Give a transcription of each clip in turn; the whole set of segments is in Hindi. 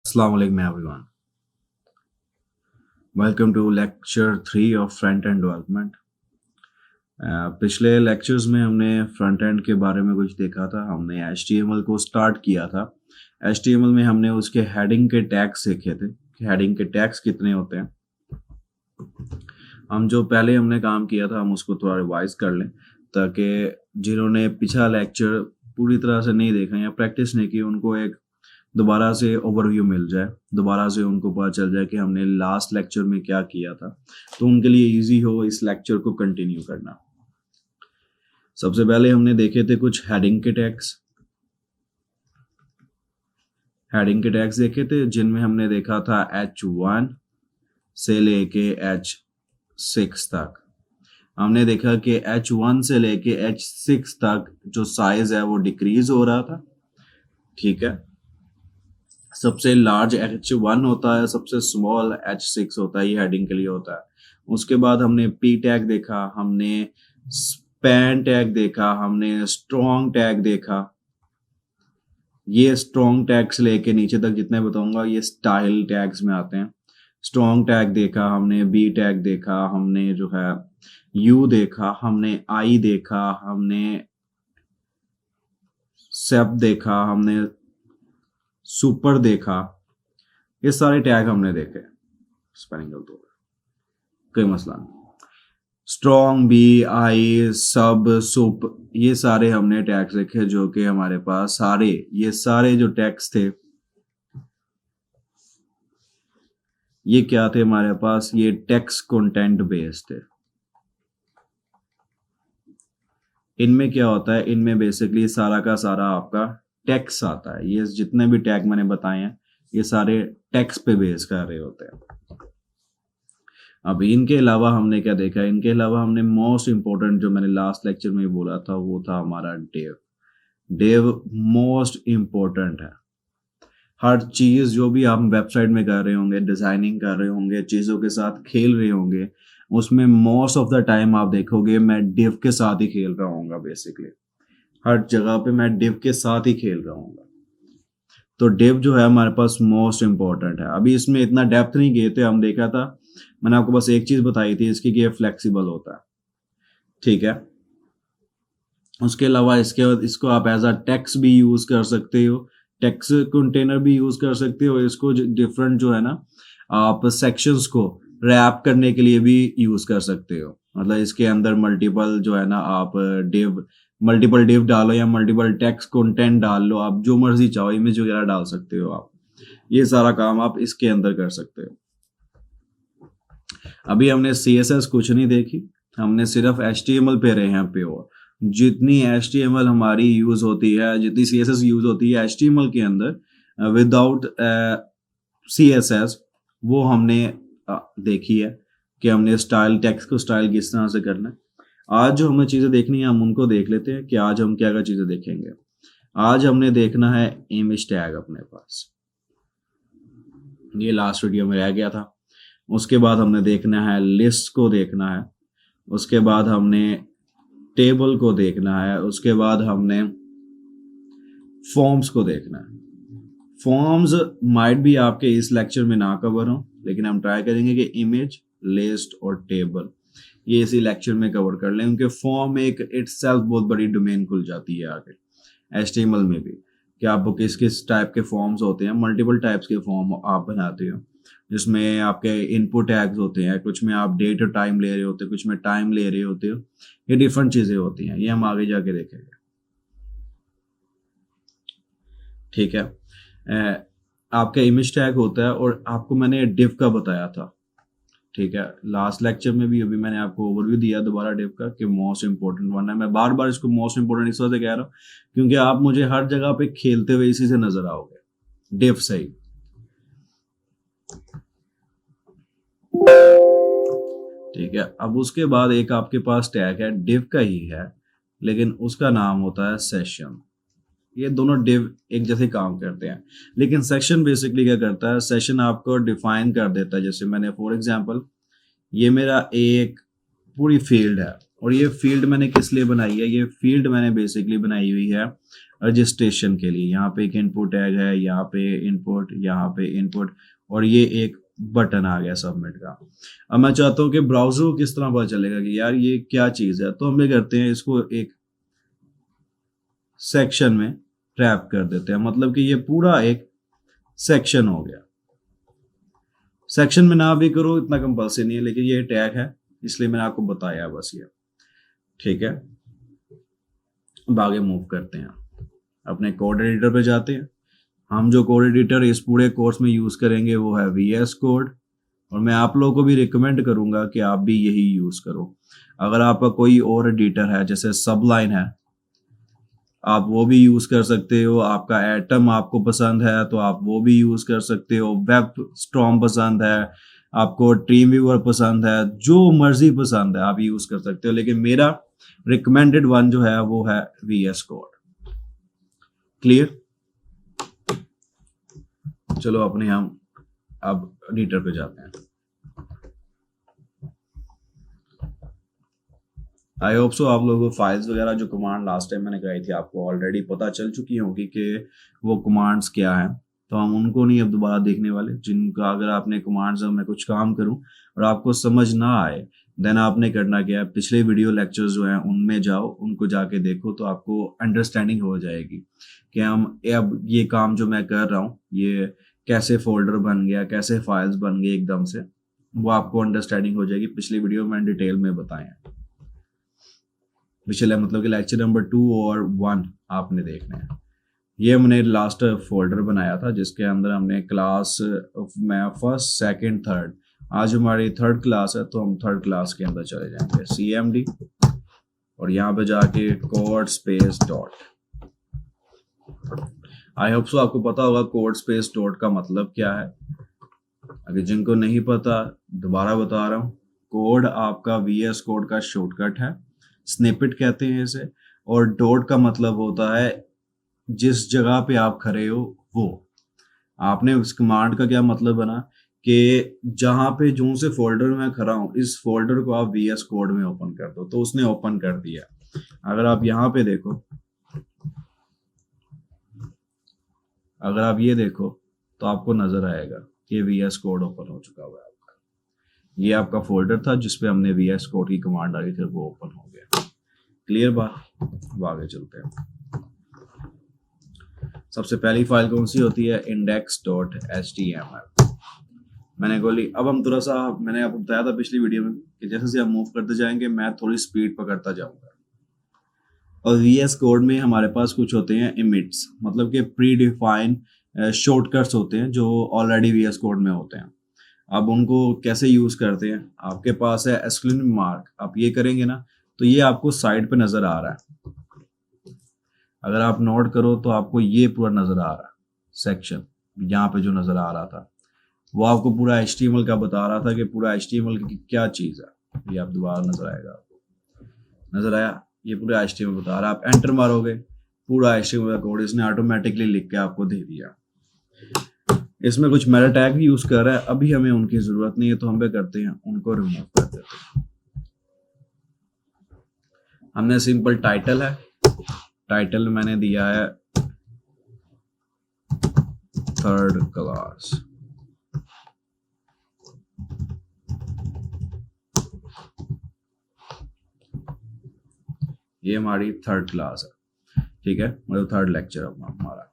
Assalamu alaikum everyone. Welcome to lecture 3 of front end development. पिछले लेक्चर्स में हमने फ्रंट एंड के बारे में कुछ देखा था। हमने HTML को स्टार्ट किया था। HTML में हमने उसके हेडिंग के टैग्स देखे थे कि हेडिंग के टैग्स कितने होते हैं। हम जो पहले हमने काम किया था हम उसको थोड़ा रिवाइज कर लें ताकि जिन्होंने पिछला लेक्चर पूरी तरह से नहीं देखा या प्रैक्टिस नहीं की उनको एक दोबारा से ओवरव्यू मिल जाए, दोबारा से उनको पता चल जाए कि हमने लास्ट लेक्चर में क्या किया था, तो उनके लिए इजी हो इस लेक्चर को कंटिन्यू करना। सबसे पहले हमने देखे थे कुछ हेडिंग के टैग्स देखे थे जिनमें हमने देखा था H1 से लेके H6 तक। हमने देखा कि H1 से लेके H6 तक जो साइज है वो डिक्रीज हो रहा था। ठीक है, सबसे लार्ज H1 होता है, सबसे स्मॉल H6 होता है, ये हेडिंग के लिए होता है। उसके बाद हमने P टैग देखा, हमने स्पैन टैग देखा, हमने स्ट्रॉन्ग टैग देखा। ये स्ट्रॉन्ग टैग से लेके नीचे तक जितने बताऊंगा ये स्टाइल टैग्स में आते हैं। स्ट्रॉन्ग टैग देखा, हमने B टैग देखा, हमने जो है U देखा, हमने I देखा, हमने सेप देखा, हमने सुपर देखा। ये सारे टैग हमने देखे। स्पेलिंग गलत हो गया, कोई मसला नहीं। स्ट्रॉन्ग, बी, आई, सब, सुप, ये सारे हमने टैग्स देखे जो कि हमारे पास ये सारे जो टैग्स थे ये क्या थे हमारे पास, ये टेक्स्ट कंटेंट बेस्ड थे। इनमें क्या होता है, इनमें बेसिकली सारा का सारा आपका टेक्स्ट आता है। ये जितने भी टैग मैंने बताए हैं ये सारे टेक्स्ट पे बेस कर रहे होते हैं। अब इनके अलावा हमने क्या देखा, इनके अलावा हमने मोस्ट इंपॉर्टेंट जो मैंने लास्ट लेक्चर में बोला था वो था हमारा डेव मोस्ट इंपॉर्टेंट है। हर चीज जो भी आप वेबसाइट में कर रहे होंगे, डिजाइनिंग कर रहे होंगे, चीजों के साथ खेल रहे होंगे, उसमें मोस्ट ऑफ द टाइम आप देखोगे मैं डिव के साथ ही खेल रहा हूँगा। बेसिकली हर जगह पे मैं डिव के साथ ही खेल रहा हूँ। तो डिव जो है हमारे पास मोस्ट इंपॉर्टेंट है। अभी इसमें इतना डेप्थ नहीं गए थे, हम देखा था, मैंने आपको बस एक चीज बताई थी इसकी कि ये फ्लेक्सिबल होता है। ठीक है, उसके अलावा इसको आप एज अ टेक्स्ट भी यूज कर सकते हो, टेक्स्ट कंटेनर भी यूज कर सकते हो। इसको डिफरेंट जो है ना आप सेक्शंस को रैप करने के लिए भी यूज कर सकते हो। मतलब इसके अंदर मल्टीपल जो है ना आप मल्टीपल डिव डालो या मल्टीपल टेक्स्ट कंटेंट डाल लो, आप जो मर्जी चाहो इमेज वगैरह डाल सकते हो। आप ये सारा काम आप इसके अंदर कर सकते हो। अभी हमने CSS कुछ नहीं देखी, हमने सिर्फ HTML पे रहे हैं प्योर। जितनी HTML हमारी यूज होती है, जितनी CSS यूज होती है HTML के अंदर विदाउट CSS वो हमने देखी है कि हमने स्टाइल टेक्स्ट को स्टाइल किस तरह से करना है। आज जो हमें चीजें देखनी है हम उनको देख लेते हैं कि आज हम क्या क्या चीजें देखेंगे। आज हमने देखना है इमेज टैग अपने पास, ये लास्ट वीडियो में रह गया था। उसके बाद हमने देखना है लिस्ट को देखना है, उसके बाद हमने टेबल को देखना है, उसके बाद हमने फॉर्म्स को देखना है। फॉर्म्स माइट भी आपके इस लेक्चर में ना कवर हो, लेकिन हम ट्राई करेंगे कि इमेज, लिस्ट और टेबल ये इसी लेक्चर में कवर कर लें, क्योंकि फॉर्म एक इटसेल्फ बहुत बड़ी डोमेन खुल जाती है आगे HTML में भी कि आपको किस किस टाइप के फॉर्म्स होते हैं। मल्टीपल टाइप्स के फॉर्म आप बनाते हो जिसमें आपके इनपुट टैग्स होते हैं, कुछ में आप डेट और टाइम ले रहे होते हो, कुछ में टाइम ले रहे होते हो। ये डिफरेंट चीजें होती हैं, ये हम आगे जाके देखेंगे। ठीक है, आपका इमेज टैग होता है और आपको मैंने डिव का बताया था। ठीक है, लास्ट लेक्चर में भी अभी मैंने आपको ओवरव्यू दिया दोबारा डिव का कि मोस्ट इंपॉर्टेंट वन है। मैं बार बार इसको मोस्ट इंपॉर्टेंट इस वजह से कह रहा हूँ क्योंकि आप मुझे हर जगह पे खेलते हुए इसी से नजर आओगे, डिव से ही। ठीक है, अब उसके बाद एक आपके पास टैग है डिव का ही है, लेकिन उसका नाम होता है सेशन। ये दोनों डिव एक जैसे काम करते हैं, लेकिन सेक्शन बेसिकली क्या करता है, सेशन आपको डिफाइन कर देता है। जैसे मैंने फॉर एग्जांपल ये मेरा एक पूरी फील्ड है और ये फील्ड मैंने किस लिए बनाई है, ये फील्ड मैंने बेसिकली बनाई हुई है रजिस्ट्रेशन के लिए। यहाँ पे एक इनपुट टैग है, यहाँ पे इनपुट, यहाँ पे इनपुट, और ये एक बटन आ गया सबमिट का। अब मैं चाहता हूँ कि ब्राउजर को किस तरह पता चलेगा कि यार ये क्या चीज है, तो हम ये करते हैं, इसको एक सेक्शन में रैप कर देते हैं, मतलब कि ये पूरा एक सेक्शन हो गया। सेक्शन में ना भी करो इतना कंपल्सरी नहीं है, लेकिन ये टैग है इसलिए मैंने आपको बताया बस ये, ठीक है। अब आगे मूव करते हैं, अपने कोड एडिटर पे जाते हैं। हम जो कोड एडिटर इस पूरे कोर्स में यूज करेंगे वो है VS कोड, और मैं आप लोगों को भी रिकमेंड करूंगा कि आप भी यही यूज करो। अगर आपका कोई और एडिटर है जैसे सबलाइन है, आप वो भी यूज कर सकते हो। आपका एटम आपको पसंद है तो आप वो भी यूज कर सकते हो। वेब स्टॉर्म पसंद है, आपको ड्रीम व्यूअर पसंद है, जो मर्जी पसंद है आप यूज कर सकते हो, लेकिन मेरा रिकमेंडेड वन जो है वो है VS कोड। क्लियर? चलो अपने हम अब एडिटर पे जाते हैं। आई होप सो आप लोगों को फाइल्स वगैरह जो कमांड लास्ट टाइम मैंने कराई थी आपको ऑलरेडी पता चल चुकी होगी कि वो कमांड्स क्या हैं, तो हम उनको नहीं अब दोबारा देखने वाले। जिनका अगर आपने कमांड्स में कुछ काम करूं और आपको समझ ना आए, देन आपने करना क्या है, पिछले वीडियो लेक्चर्स जो हैं उनमें जाओ, उनको जाके देखो, तो आपको अंडरस्टैंडिंग हो जाएगी कि हम अब ये काम जो मैं कर रहा हूँ ये कैसे फोल्डर बन गया, कैसे फाइल्स बन गई एकदम से, वो आपको अंडरस्टैंडिंग हो जाएगी। पिछले वीडियो में डिटेल में बताया, पिछले मतलब कि लेक्चर नंबर 2 और 1 आपने देखना है। ये हमने लास्ट फोल्डर बनाया था जिसके अंदर हमने क्लास में फर्स्ट सेकंड थर्ड, आज हमारी थर्ड क्लास है तो हम थर्ड क्लास के अंदर चले जाएंगे CMD, और यहाँ पे जाके code space dot. I hope so आपको पता होगा कोड स्पेस डॉट का मतलब क्या है। अगर जिनको नहीं पता दोबारा बता रहा हूँ, कोड आपका VS कोड का शॉर्टकट है, स्निपेट कहते हैं इसे, और डॉट का मतलब होता है जिस जगह पे आप खड़े हो वो। आपने उस कमांड का क्या मतलब बना कि जहां पे जो से फोल्डर में खड़ा हूं इस फोल्डर को आप VS कोड में ओपन कर दो, तो उसने ओपन कर दिया। अगर आप यहाँ पे देखो, अगर आप ये देखो तो आपको नजर आएगा कि VS कोड ओपन हो चुका हुआ है आपका। ये आपका फोल्डर था जिसपे हमने VS कोड की कमांड डाली थी, वो ओपन हो गया। क्लियर बात? अब आगे चलते हैं। सबसे पहली फाइल कौन सी होती है? index.html। मैंने बोली अब हम थोड़ा सा, मैंने आपको बताया था पिछली वीडियो में कि जैसे से हम मूव करते जाएंगे मैं थोड़ी स्पीड पकड़ता जाऊंगा। और VS कोड में हमारे पास कुछ होते हैं इमिट्स, मतलब कि प्री डिफाइंड शॉर्टकट्स होते हैं जो ऑलरेडी VS कोड में होते हैं। अब उनको कैसे यूज करते हैं, आपके पास है एक्सक्लेमेशन मार्क, आप ये करेंगे ना तो ये आपको साइड पे नजर आ रहा है। अगर आप नोट करो तो आपको ये पूरा नजर आ रहा है सेक्शन, यहाँ पे जो नजर आ रहा था वो आपको पूरा HTML का बता रहा था कि पूरा HTML की क्या चीज है। ये आप दोबारा नजर आएगा, आपको नजर आया, ये पूरा HTML बता रहा है। आप एंटर मारोगे पूरा HTML का कोड इसने ऑटोमेटिकली लिख के आपको दे दिया। इसमें कुछ मेटा टैग भी यूज कर रहा है, अभी हमें उनकी जरूरत नहीं है तो हम क्या करते हैं उनको रिमूव कर देते हैं। हमने सिंपल टाइटल है, टाइटल मैंने दिया है थर्ड क्लास। ये हमारी थर्ड क्लास है, ठीक है, मतलब थर्ड लेक्चर हमारा।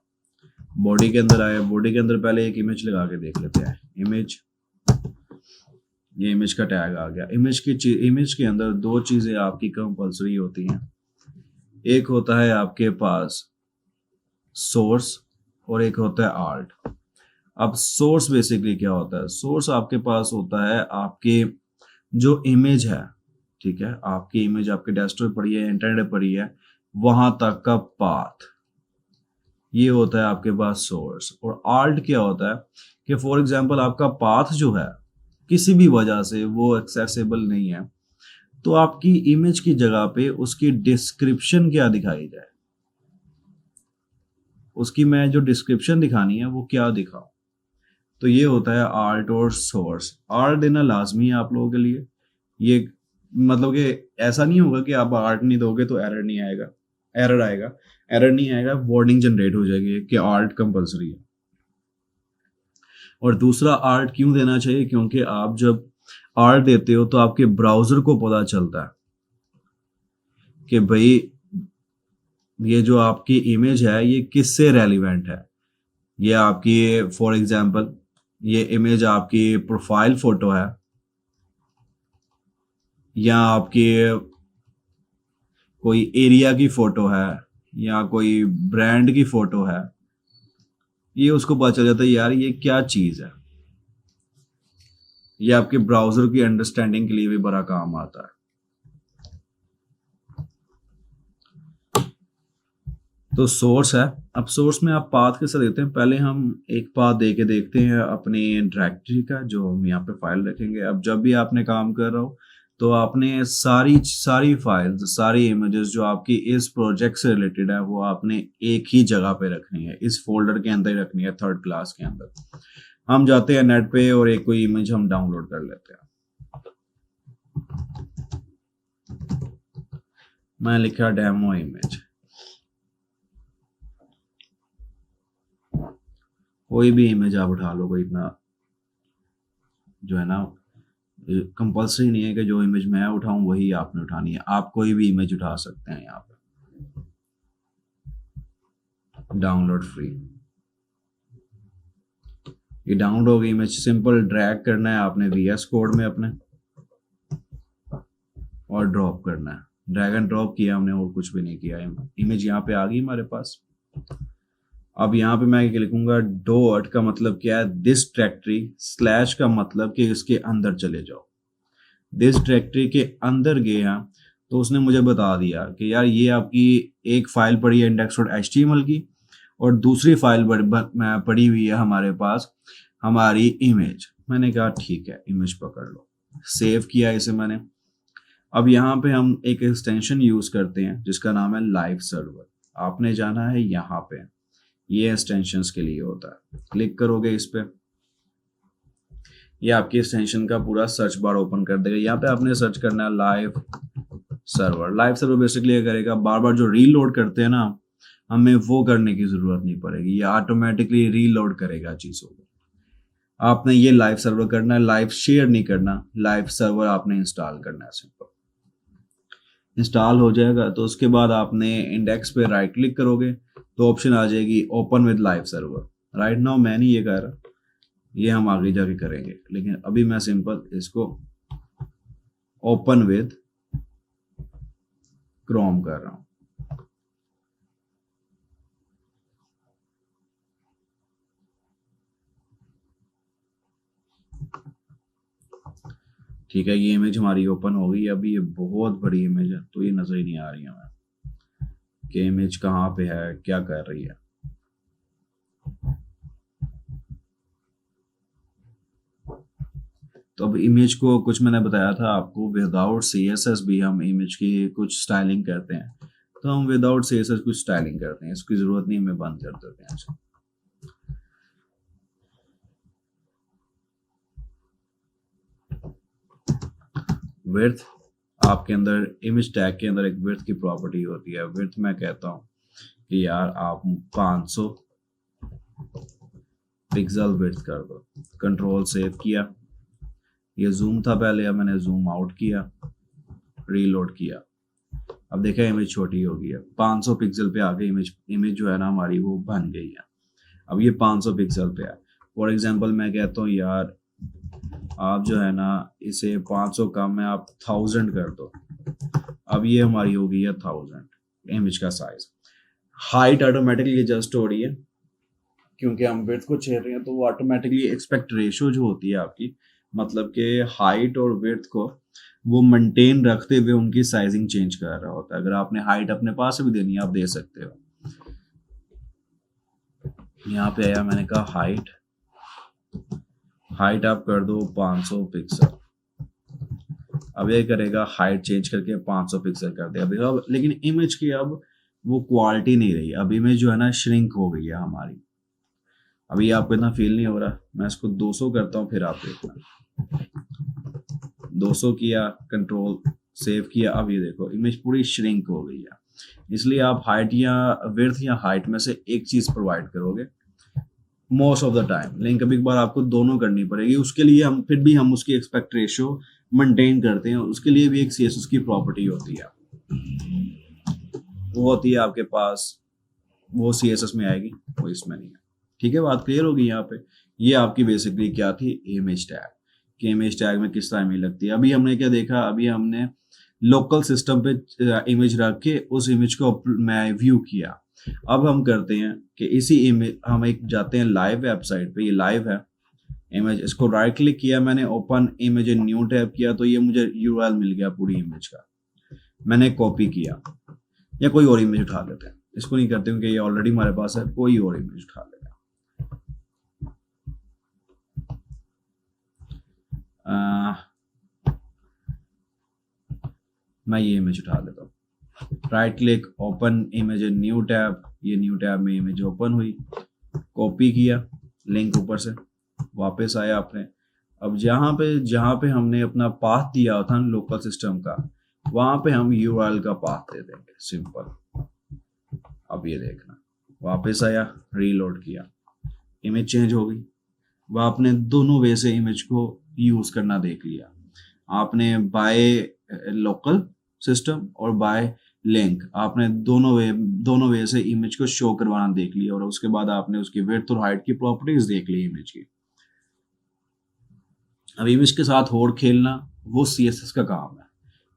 बॉडी के अंदर आया, बॉडी के अंदर पहले एक इमेज लगा के देख लेते हैं। इमेज, ये इमेज का टैग आ गया। इमेज के अंदर दो चीजें आपकी कंपल्सरी होती हैं, एक होता है आपके पास सोर्स और एक होता है आर्ट। अब सोर्स बेसिकली क्या होता है? सोर्स आपके पास होता है आपके जो इमेज है, ठीक है, आपकी इमेज आपके डेस्कटॉप पर है, इंटरनेट पर ही है, वहां तक का पाथ, ये होता है आपके पास सोर्स। और आर्ट क्या होता है कि फॉर एग्जांपल आपका पाथ जो है किसी भी वजह से वो एक्सेसिबल नहीं है, तो आपकी इमेज की जगह पे उसकी डिस्क्रिप्शन क्या दिखाई जाए, उसकी मैं जो डिस्क्रिप्शन दिखानी है वो क्या दिखाऊं, तो ये होता है आर्ट और सोर्स। आर्ट देना लाजमी है आप लोगों के लिए, ये मतलब कि ऐसा नहीं होगा कि आप आर्ट नहीं दोगे तो एरर नहीं आएगा, एरर आएगा, एरर नहीं आएगा, वार्निंग जनरेट हो जाएगी कि आर्ट कंपलसरी है। और दूसरा, आर्ट क्यों देना चाहिए? क्योंकि आप जब आर्ट देते हो तो आपके ब्राउजर को पता चलता है कि भाई ये जो आपकी इमेज है ये किससे रेलिवेंट है। ये आपकी, फॉर एग्जांपल, ये इमेज आपकी प्रोफाइल फोटो है या आपकी कोई एरिया की फोटो है या कोई ब्रांड की फोटो है, ये उसको पता चल जाता है यार ये क्या चीज है। ये आपके ब्राउजर की अंडरस्टैंडिंग के लिए भी बड़ा काम आता है। तो सोर्स है। अब सोर्स में आप पाथ कैसे देते हैं? पहले हम एक पाथ दे के देखते हैं अपनी डायरेक्टरी का, जो हम यहाँ पे फाइल रखेंगे। अब जब भी आपने काम कर रहा हो तो आपने सारी सारी फाइल्स, सारी इमेजेस जो आपकी इस प्रोजेक्ट से रिलेटेड है वो आपने एक ही जगह पे रखनी है, इस फोल्डर के अंदर ही रखनी है, थर्ड क्लास के अंदर। हम जाते हैं नेट पे और एक कोई इमेज हम डाउनलोड कर लेते हैं। मैं लिखा डेमो इमेज, कोई भी इमेज आप उठा लो, कोई इतना जो है ना कंपलसरी नहीं है कि जो इमेज मैं उठाऊं वही आपने उठानी है। आप कोई भी इमेज उठा सकते हैं यहाँ पे, डाउनलोड फ्री। ये डाउनलोड हो गई इमेज, सिंपल ड्रैग करना है आपने VS कोड में अपने और ड्रॉप करना है। ड्रैग एंड ड्रॉप किया हमने और कुछ भी नहीं किया। इमेज यहाँ पे आ गई हमारे पास। अब यहाँ पे मैं क्या लिखूंगा? डॉट का मतलब क्या है? दिस डायरेक्टरी, स्लैश का मतलब कि इसके अंदर चले जाओ। दिस डायरेक्टरी के अंदर गया तो उसने मुझे बता दिया कि यार ये आपकी एक फाइल पड़ी है index.html की और दूसरी फाइल पड़ी हुई है हमारे पास हमारी इमेज। मैंने कहा ठीक है, इमेज पकड़ लो, सेव किया इसे मैंने। अब यहाँ पे हम एक एक्सटेंशन यूज करते हैं जिसका नाम है लाइव सर्वर। आपने जाना है यहाँ पे, ये एक्सटेंशंस के लिए होता है। क्लिक करोगे इस पे, ये आपकी एक्सटेंशन का पूरा सर्च बार ओपन कर देगा। यहाँ पे आपने सर्च करना है live server. Live server basically ये करेगा, बार बार जो रीलोड करते हैं ना, हमें वो करने की जरूरत नहीं पड़ेगी, ये ऑटोमेटिकली रीलोड करेगा चीजों को। आपने ये लाइव सर्वर करना है, लाइव शेयर नहीं करना, लाइव सर्वर आपने इंस्टॉल करना है। सिंपल इंस्टॉल हो जाएगा तो उसके बाद आपने इंडेक्स पे राइट क्लिक करोगे तो ऑप्शन आ जाएगी open with live server. Right now मैं नहीं ये कर रहा, ये हम आगे जाके करेंगे, लेकिन अभी मैं सिंपल इसको ओपन विद क्रोम कर रहा हूं। ठीक है, ये इमेज हमारी ओपन हो गई। अभी ये बहुत बड़ी इमेज है तो ये नजर ही नहीं आ रही हमें कि इमेज कहाँ पे है, क्या कर रही है। तो अब इमेज को कुछ मैंने बताया था आपको, विदाउट CSS भी हम इमेज की कुछ स्टाइलिंग करते हैं। तो हम विदाउट CSS कुछ स्टाइलिंग करते हैं, इसकी जरूरत नहीं, हमें बंद कर देते हैं इसे। विड्थ, आपके अंदर इमेज टैग के अंदर एक विड्थ की प्रॉपर्टी होती है। विड्थ मैं कहता हूँ कि यार आप 500 पिक्सल विड्थ कर दो। कंट्रोल सेव किया, ये जूम था पहले, अब मैंने जूम आउट किया, रीलोड किया। अब देखा इमेज छोटी हो गई है, 500 पिक्सल पे आ गई इमेज। इमेज जो है ना हमारी वो बन गई है। अब ये 500 पिक्सल पे है। फॉर एग्जांपल मैं कहता हूँ यार आप जो है ना इसे 500 कम है, आप 1000 कर दो। अब ये हमारी हो गई है 1000 इमेज का साइज। हाइट ऑटोमेटिकली एडजस्ट हो रही है क्योंकि हम विड्थ को छेड़ रहे हैं, तो वो ऑटोमेटिकली एक्सपेक्ट रेशो जो होती है आपकी, मतलब कि हाइट और विड्थ को वो मेंटेन रखते हुए उनकी साइजिंग चेंज कर रहा होता है। अगर आपने हाइट अपने पास से भी देनी है आप दे सकते हो। यहाँ पे आया, मैंने कहा हाइट आप कर दो 500 पिक्सल। अब ये करेगा हाइट चेंज करके 500 पिक्सल कर दे। अभी अब लेकिन इमेज की अब वो क्वालिटी नहीं रही, अब इमेज जो है ना श्रिंक हो गई है हमारी। अभी आपको इतना फील नहीं हो रहा, मैं इसको 200 करता हूँ, फिर आप देखना 200 किया, कंट्रोल सेव किया, अब ये देखो इमेज पूरी श्रिंक हो गई है। इसलिए आप हाइट या विड्थ या हाइट में से एक चीज प्रोवाइड करोगे मोस्ट ऑफ द टाइम, लेकिन कभी कभार आपको दोनों करनी पड़ेगी। उसके लिए हम फिर भी हम उसकी एक्सपेक्ट रेशियो मेंटेन करते हैं, उसके लिए भी एक CSS की प्रॉपर्टी होती है, वो होती है आपके पास, वो CSS में आएगी, वो इसमें नहीं है। ठीक है, बात क्लियर होगी यहाँ पे। ये आपकी बेसिकली क्या थी, इमेज टैग, कि इमेज टैग में किस तरह इमेज लगती है। अभी हमने क्या देखा, अभी हमने लोकल सिस्टम पे इमेज रख के उस इमेज को मैं व्यू किया। अब हम करते हैं कि इसी इमेज हम एक जाते हैं लाइव वेबसाइट पे, ये लाइव है इमेज, इसको राइट क्लिक किया मैंने, open image in new tab किया, तो ये मुझे URL मिल गया पूरी इमेज का। मैंने कॉपी किया, या कोई और इमेज उठा लेते हैं, इसको नहीं करते क्योंकि ये ऑलरेडी हमारे पास है, कोई और इमेज उठा लेते हैं। मैं ये इमेज उठा लेता हूँ, right click, open image in new tab, ये न्यू टैब में इमेज ओपन हुई, कॉपी किया लिंक ऊपर से, वापस आया आपने। अब जहाँ पे हमने अपना पाथ दिया था लोकल सिस्टम का, वहां पे हम URL का पाथ दे देंगे, सिंपल। अब ये देखना, वापस आया, रीलोड किया, इमेज चेंज हो गई। वह आपने दोनों वे से इमेज को यूज करना देख लिया, आपने बाय लोकल सिस्टम और बाय लिंक, आपने दोनों वे से इमेज को शो करवाना देख लिया, और उसके बाद आपने उसकी विड्थ और हाइट की प्रॉपर्टीज देख ली इमेज की। अब इमेज के साथ और खेलना वो CSS का काम है।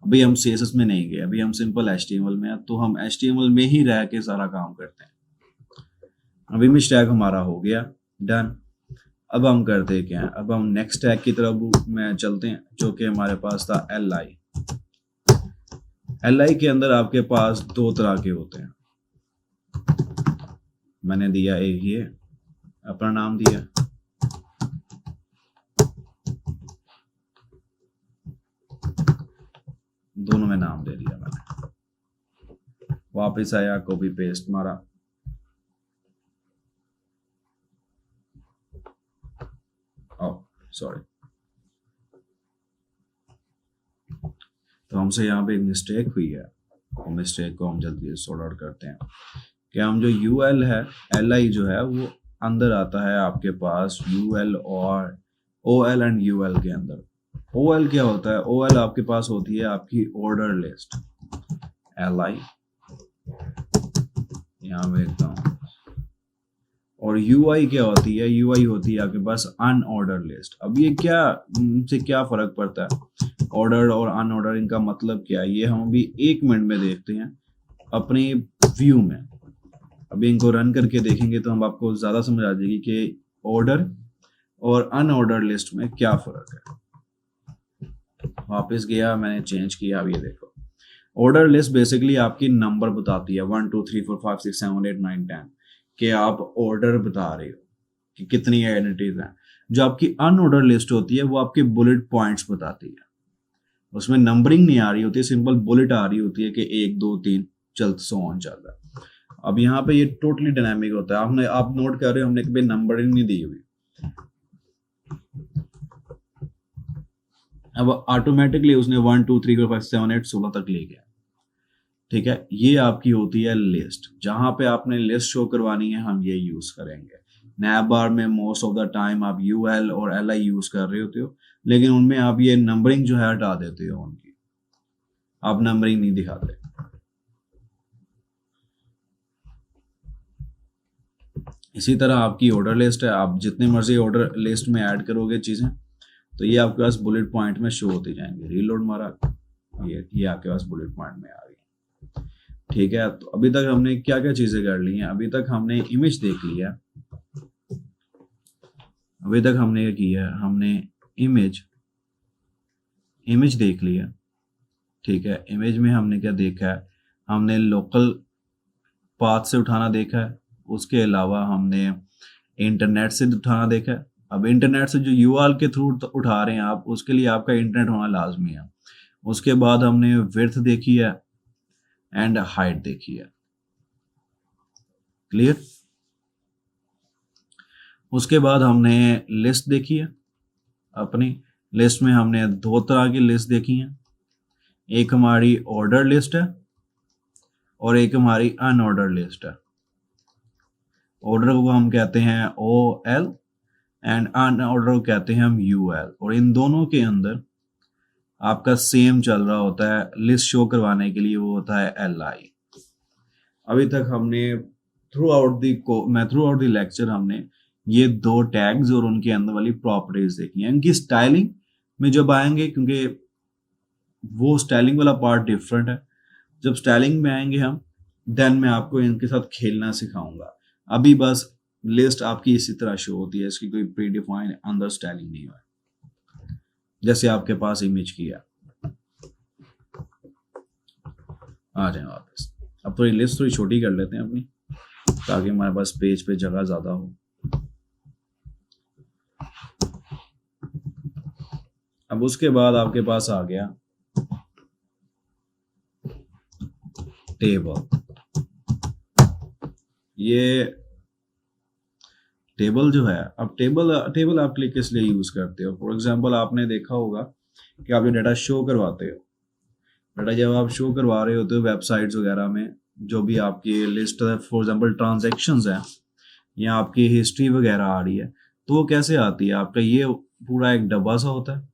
अभी हम CSS में नहीं गए, अभी हम सिंपल HTML में है, तो हम HTML में ही रह के सारा काम करते हैं। अब इमेज टैग हमारा हो गया डन। अब हम करते क्या है, अब हम नेक्स्ट टैग की तरफ में चलते हैं, जो कि हमारे पास था LI। LI के अंदर आपके पास दो तरह के होते हैं, मैंने दिया एक, ये अपना नाम दिया, दोनों में नाम दे दिया मैंने, वापस आया, कॉपी पेस्ट मारा, सॉरी, तो हमसे यहाँ पे एक मिस्टेक हुई है, और मिस्टेक को हम जल्दी से सॉर्ट आउट करते हैं कि हम जो UL है, LI जो है वो अंदर आता है आपके पास UL और OL एंड UL के अंदर। OL क्या होता है, OL आपके पास होती है आपकी ऑर्डर लिस्ट, LI यहाँ पे देखता हूँ, और UI क्या होती है, UI होती है आपके पास अनऑर्डर लिस्ट। अब ये क्या से क्या फर्क पड़ता है, ऑर्डर और अनऑर्डर, इनका मतलब क्या है, ये हम अभी 1 मिनट में देखते हैं अपने व्यू में। अभी इनको रन करके देखेंगे तो हम आपको ज्यादा समझ आ जाएगी कि ऑर्डर और अनऑर्डर लिस्ट में क्या फर्क है। वापस गया, मैंने चेंज किया, अब ये देखो ऑर्डर लिस्ट बेसिकली आपकी नंबर बताती है 1 2 3 4 5 6 7 8 9 10 के आप ऑर्डर बता रहे हो कि कितनी आइडेंटिटीज हैं। जो आपकी अनऑर्डर लिस्ट होती है वो आपके बुलेट पॉइंट्स बताती है, उसमें नंबरिंग नहीं आ रही होती, सिंपल बुलेट आ रही होती है कि 1 2 3 चल सो ऑन चल रहा है। अब यहाँ पे ये टोटली डायनामिक होता है, आप नोट कर रहे हो हमने कभी नंबरिंग नहीं दी हुई, अब ऑटोमेटिकली उसने 1 2 3 4 5 7 8 16 तक ले गया। ठीक है, ये आपकी होती है लिस्ट, जहां पे आपने लिस्ट शो करवानी है हम ये यूज करेंगे। नैब बार में मोस्ट ऑफ द टाइम आप UL और LI यूज कर रहे होते हो, लेकिन उनमें आप ये नंबरिंग जो है हटा देते हो, उनकी आप नंबरिंग नहीं दिखाते। इसी तरह आपकी ऑर्डर लिस्ट है, आप जितने मर्जी ऑर्डर लिस्ट में ऐड करोगे चीजें तो ये आपके पास बुलेट पॉइंट में शो होती जाएंगे। रीलोड मारा, ये आपके पास बुलेट पॉइंट में आ गई। ठीक है, तो अभी तक हमने क्या क्या चीजें कर ली हैं, अभी तक हमने इमेज देख लिया, अभी तक हमने क्या किया, हमने इमेज देख लिया। ठीक है, इमेज में हमने क्या देखा है, हमने लोकल पाथ से उठाना देखा है, उसके अलावा हमने इंटरनेट से उठाना देखा है। अब इंटरनेट से जो URL के थ्रू उठा रहे हैं आप, उसके लिए आपका इंटरनेट होना लाजमी है। उसके बाद हमने विड्थ देखी है एंड हाइट देखी है, क्लियर। उसके बाद हमने लिस्ट देखी है अपनी, लिस्ट में हमने दो तरह की लिस्ट देखी है, एक हमारी ऑर्डर लिस्ट है और एक हमारी अनऑर्डर लिस्ट है। ऑर्डर को हम कहते हैं OL एंड अनऑर्डर को कहते हैं हम UL, और इन दोनों के अंदर आपका सेम चल रहा होता है लिस्ट शो करवाने के लिए, वो होता है LI। अभी तक हमने थ्रू आउट द लेक्चर हमने ये दो टैग्स और उनके अंदर वाली प्रॉपर्टीज देखी हैं। इनकी स्टाइलिंग में जब आएंगे, क्योंकि वो स्टाइलिंग वाला पार्ट डिफरेंट है, जब स्टाइलिंग में आएंगे हम देन मैं आपको इनके साथ खेलना सिखाऊंगा। अभी बस लिस्ट आपकी इसी तरह शो होती है, इसकी कोई प्री डिफाइंड अंदर स्टाइलिंग नहीं है, जैसे आपके पास इमेज की है। आ जाए वापस। अब थोड़ी लिस्ट थोड़ी छोटी कर लेते हैं अपनी, ताकि हमारे पास पेज पे जगह ज्यादा हो। अब उसके बाद आपके पास आ गया टेबल। ये टेबल जो है, अब टेबल आप किस लिए यूज करते हो? फॉर एग्जांपल आपने देखा होगा कि आप जो डाटा शो करवाते हो, डाटा जब आप शो करवा रहे होते हो वेबसाइट्स वगैरह में, जो भी आपकी लिस्ट है, फॉर एग्जांपल ट्रांजैक्शंस है या आपकी हिस्ट्री वगैरह आ रही है, तो वो कैसे आती है? आपका ये पूरा एक डब्बा सा होता है,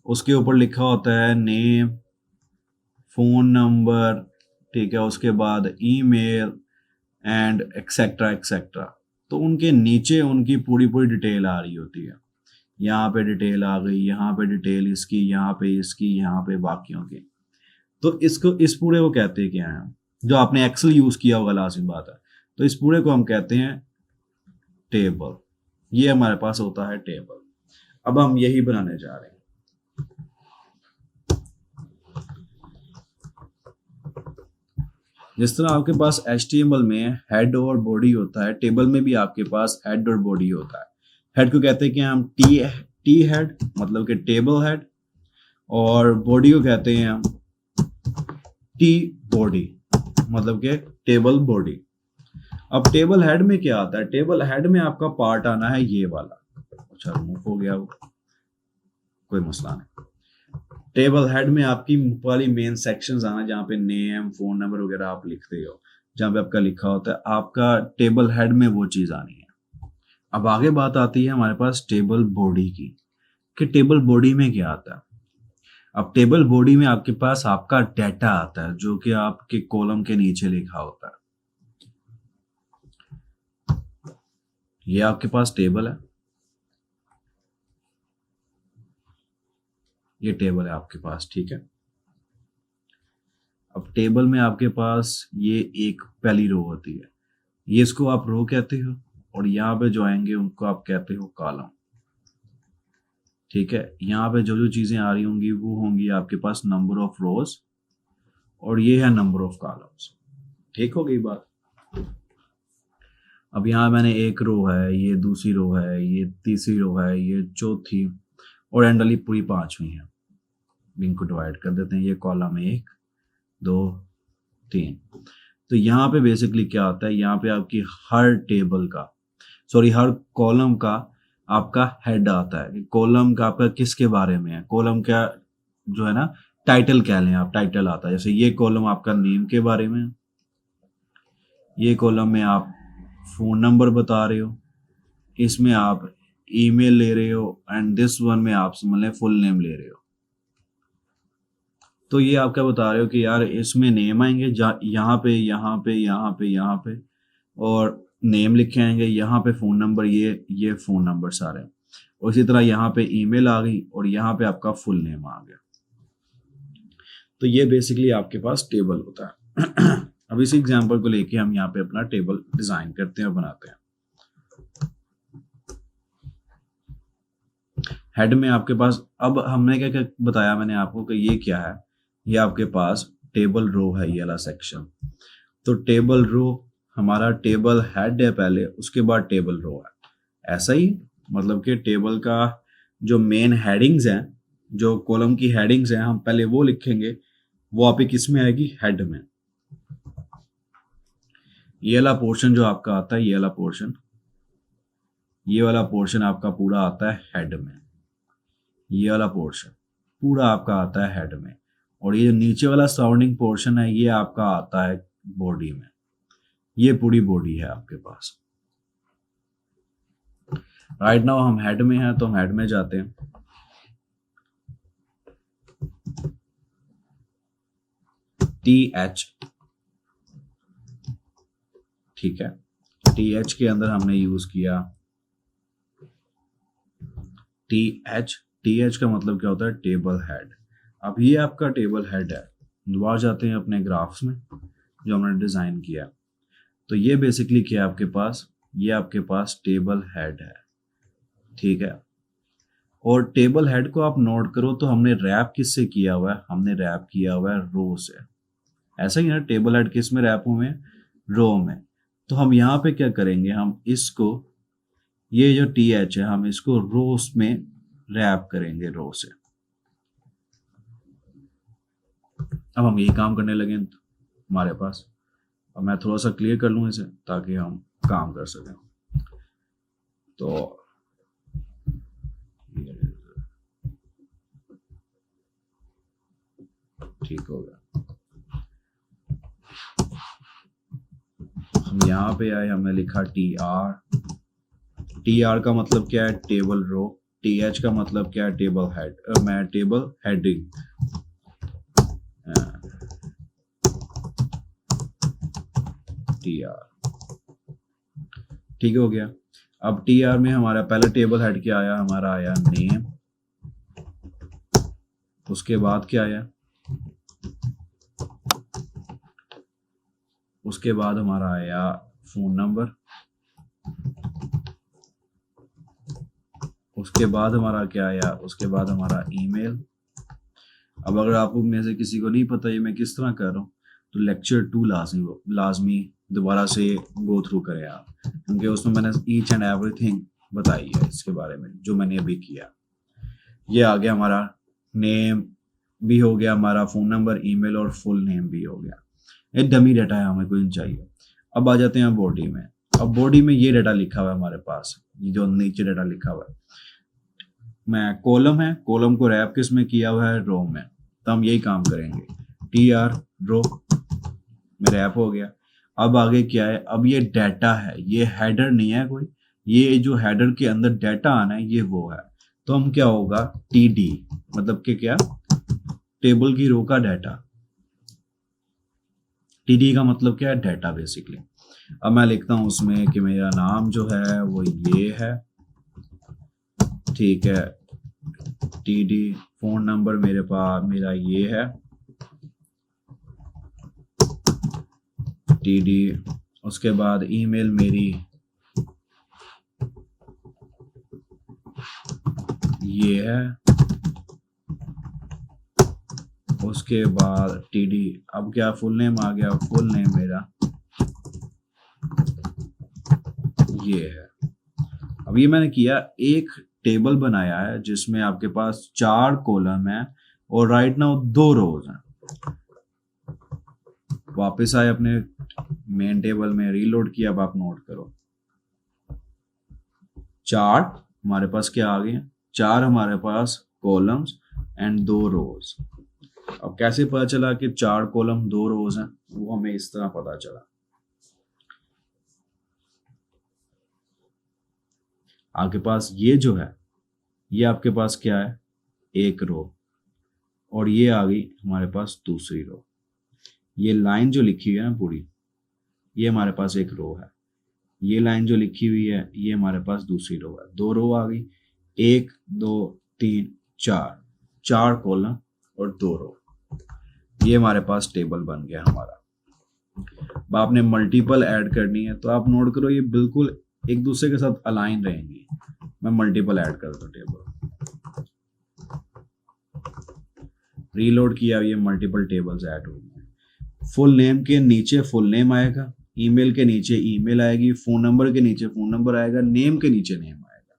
उसके ऊपर लिखा होता है नेम, फोन नंबर, ठीक है, उसके बाद ईमेल एंड एक्सेट्रा एक्सेट्रा। तो उनके नीचे उनकी पूरी पूरी डिटेल आ रही होती है। यहाँ पे डिटेल आ गई, यहाँ पे डिटेल इसकी, यहाँ पे इसकी, यहाँ पे बाकियों की। तो इसको, इस पूरे को कहते हैं क्या है? जो आपने एक्सेल यूज किया होगा लाजिम बात है, तो इस पूरे को हम कहते हैं टेबल। ये हमारे पास होता है टेबल। अब हम यही बनाने जा रहे हैं। जिस तरह आपके पास HTML में हेड और बॉडी होता है, टेबल में भी आपके पास हेड और बॉडी होता है। हेड को कहते हैं कि हम टी हेड, मतलब कि टेबल हेड, और बॉडी को कहते हैं हम टी बॉडी, मतलब कि टेबल बॉडी। अब टेबल हेड में क्या आता है? टेबल हेड में आपका पार्ट आना है ये वाला। अच्छा, रिमूव हो गया वो, कोई मसला नहीं। टेबल हेड में आपकी वाली मेन सेक्शंस आना, जहाँ पे नेम, फोन नंबर वगैरह आप लिखते हो, जहाँ पे आपका लिखा होता है, आपका टेबल हेड में वो चीज आनी है। अब आगे बात आती है हमारे पास टेबल बॉडी की, कि टेबल बॉडी में क्या आता है। अब टेबल बॉडी में आपके पास आपका डेटा आता है, जो कि आपके कॉलम के नीचे लिखा होता है। ये आपके पास टेबल है, ये टेबल है आपके पास, ठीक है। अब टेबल में आपके पास ये एक पहली रो होती है, ये इसको आप रो कहते हो, और यहाँ पे जो आएंगे उनको आप कहते हो कॉलम, ठीक है। यहाँ पे जो जो चीजें आ रही होंगी वो होंगी आपके पास नंबर ऑफ रोज, और ये है नंबर ऑफ कॉलम्स। ठीक हो गई बात। अब यहाँ मैंने एक रो है, ये दूसरी रो है, ये तीसरी रो है, ये चौथी, और एंडली पूरी पांचवी है। इनको डिवाइड कर देते हैं, ये कॉलम 1 2 3। तो यहाँ पे बेसिकली क्या होता है, यहाँ पे आपकी हर टेबल का, सॉरी हर कॉलम का आपका हेड आता है। कॉलम का आपका किसके बारे में है, कॉलम का जो है ना टाइटल कह लें आप, टाइटल आता है। जैसे ये कॉलम आपका नेम के बारे में, ये कॉलम में आप फोन नंबर बता रहे हो, इसमें आप ईमेल ले रहे हो, एंड दिस वन में आप मतलब फुल नेम ले रहे हो। तो ये आप क्या बता रहे हो कि यार इसमें नेम आएंगे यहाँ पे, यहाँ पे, यहाँ पे, यहाँ पे, और नेम लिखे आएंगे, यहाँ पे फोन नंबर, ये फोन नंबर सारे, और इसी तरह यहाँ पे ईमेल आ गई, और यहाँ पे आपका फुल नेम आ गया। तो ये बेसिकली आपके पास टेबल होता है। अब इसी एग्जांपल को लेके हम यहाँ पे अपना टेबल डिजाइन करते हैं और बनाते हैं। हेड में आपके पास, अब हमने क्या क्या बताया मैंने आपको कि ये क्या है, ये आपके पास टेबल रो है, ये वाला सेक्शन। तो टेबल रो हमारा टेबल हेड है पहले, उसके बाद टेबल रो है। ऐसा ही मतलब कि टेबल का जो मेन हेडिंग्स हैं, जो कॉलम की हेडिंग्स हैं, हम पहले वो लिखेंगे, वो आप किस में आएगी, हेड में। ये वाला पोर्शन जो आपका आता है, ये वाला पोर्शन आपका पूरा आता है हेड में। ये वाला पोर्शन पूरा आपका आता है हेड में, और ये नीचे वाला सराउंडिंग पोर्शन है ये आपका आता है बॉडी में। ये पूरी बॉडी है आपके पास। राइट नाउ हम हेड में हैं तो हम हेड में जाते हैं। TH, ठीक है, TH के अंदर हमने यूज किया TH का मतलब क्या होता है, टेबल हेड। अब ये आपका टेबल हेड है। दोबारा जाते हैं अपने ग्राफ्स में जो हमने डिजाइन किया, तो ये बेसिकली क्या है आपके पास, ये आपके पास टेबल हेड है, ठीक है। और टेबल हेड को आप नोट करो तो हमने रैप किससे किया हुआ है, हमने रैप किया हुआ है रो से। ऐसा ही ना, टेबल हेड किस में रैप हुए हैं, रो में। तो हम यहाँ पे क्या करेंगे, हम इसको, ये जो TH है हम इसको रोस में रैप करेंगे, रो से। अब हम यही काम करने लगे हमारे पास। अब मैं थोड़ा सा क्लियर कर लूँ इसे ताकि हम काम कर सकें। तो ठीक हो गया। हम यहाँ पे आए, हमने लिखा TR का मतलब क्या है, टेबल रो। TH का मतलब क्या है, टेबल हेड। मैं टेबल हेडिंग, TR, ठीक हो गया। अब TR में हमारा पहला टेबल हेड क्या आया, हमारा आया नेम। उसके बाद क्या आया, उसके बाद हमारा आया फोन नंबर। उसके बाद हमारा क्या आया, उसके बाद हमारा ईमेल। अब अगर आप में से किसी को नहीं पता ये मैं किस तरह कर रहा हूँ, तो लेक्चर 2 लाजमी दोबारा से गो थ्रू करें आप, क्योंकि उसमें मैंने ईच एंड एवरीथिंग बताई है इसके बारे में जो मैंने अभी किया। ये आ गया हमारा नेम भी हो गया, हमारा फोन नंबर, ईमेल और फुल नेम भी हो गया। ये डमी डाटा है, हमें कोई नहीं चाहिए। अब आ जाते हैं बॉडी में। अब बॉडी में ये डाटा लिखा हुआ है हमारे पास, ये जो नीचे डाटा लिखा हुआ है, मैं कॉलम है, कॉलम को रैप किस में किया हुआ है, रो में। तो हम यही काम करेंगे, TR रो में रैप हो गया। अब आगे क्या है, अब ये डाटा है, ये हेडर नहीं है कोई, ये जो हेडर के अंदर डाटा आना है ये वो है। तो हम क्या होगा, TD मतलब कि क्या, टेबल की रो का डाटा। TD का मतलब क्या है, डाटा बेसिकली। अब मैं लिखता हूं उसमें कि मेरा नाम जो है वो ये है, ठीक है। TD फोन नंबर मेरे पास मेरा ये है, TD। उसके बाद ईमेल मेरी ये है, उसके बाद TD। अब क्या फुल नेम आ गया, फुल नेम मेरा ये है। अब ये मैंने किया, एक टेबल बनाया है जिसमें आपके पास 4 कॉलम है और राइट नाउ 2 रोज हैं। वापस आए अपने मेन टेबल में, रीलोड किया। अब आप नोट करो, 4 हमारे पास क्या आ गए, 4 हमारे पास कॉलम्स एंड 2 रोज। अब कैसे पता चला कि 4 कॉलम 2 रोज हैं, वो हमें इस तरह पता चला। आपके पास ये जो है, ये आपके पास क्या है, एक रो, और ये आ गई हमारे पास दूसरी रो। ये लाइन जो लिखी हुई है ना पूरी, ये हमारे पास एक रो है। ये लाइन जो लिखी हुई है ये हमारे पास दूसरी रो है। 2 रो आ गई, 1 2 3 4, 4 कॉलम और 2 रो। ये हमारे पास टेबल बन गया हमारा। अब आपने मल्टीपल ऐड करनी है तो आप नोट करो, ये बिल्कुल एक दूसरे के साथ अलाइन रहेंगी। मैं मल्टीपल ऐड कर दूं टेबल, रीलोड किया, ये मल्टीपल टेबल्स ऐड हो गए। फुल नेम के नीचे फुल नेम आएगा, ईमेल के नीचे ईमेल आएगी, फोन नंबर के नीचे फोन नंबर आएगा, नेम के नीचे नेम आएगा।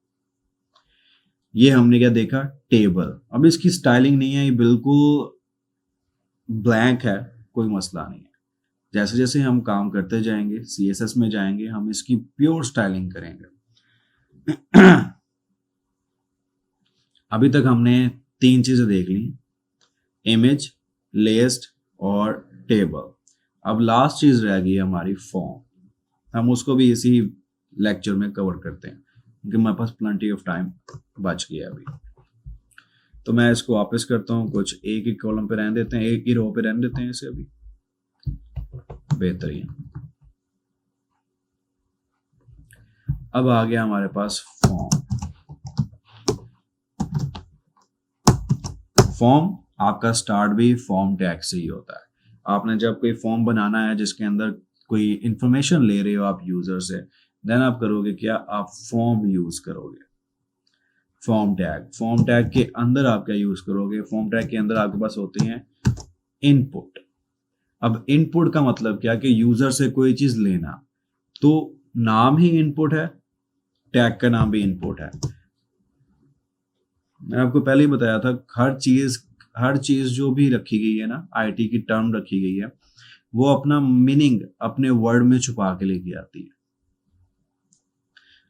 ये हमने क्या देखा, टेबल। अब इसकी स्टाइलिंग नहीं है, ये बिल्कुल ब्लैंक है, कोई मसला नहीं है। जैसे जैसे हम काम करते जाएंगे, CSS में जाएंगे, हम इसकी प्योर स्टाइलिंग करेंगे। अभी तक हमने 3 चीजें देख ली, इमेज, लिस्ट और टेबल। अब लास्ट चीज रह गई हमारी फॉर्म, हम उसको भी इसी लेक्चर में कवर करते हैं क्योंकि हमारे पास प्लेंटी ऑफ टाइम बच गया अभी। तो मैं इसको वापस करता हूँ, कुछ एक ही कॉलम पे रहने देते हैं, एक ही रो पे रहने देते हैं इसे अभी। बेहतरीन। अब आ गया हमारे पास फॉर्म। फॉर्म आपका स्टार्ट भी फॉर्म टैग से ही होता है। आपने जब कोई फॉर्म बनाना है जिसके अंदर कोई इंफॉर्मेशन ले रहे हो आप यूजर से, देन आप करोगे क्या, आप फॉर्म यूज करोगे। फॉर्म टैग के अंदर आप क्या यूज करोगे, फॉर्म टैग के अंदर आपके पास होते हैं इनपुट। अब इनपुट का मतलब क्या कि यूजर से कोई चीज लेना, तो नाम ही इनपुट है, टैग का नाम भी इनपुट है। मैं आपको पहले ही बताया था, हर चीज जो भी रखी गई है ना, आईटी की टर्म रखी गई है, वो अपना मीनिंग अपने वर्ड में छुपा के लेके आती है।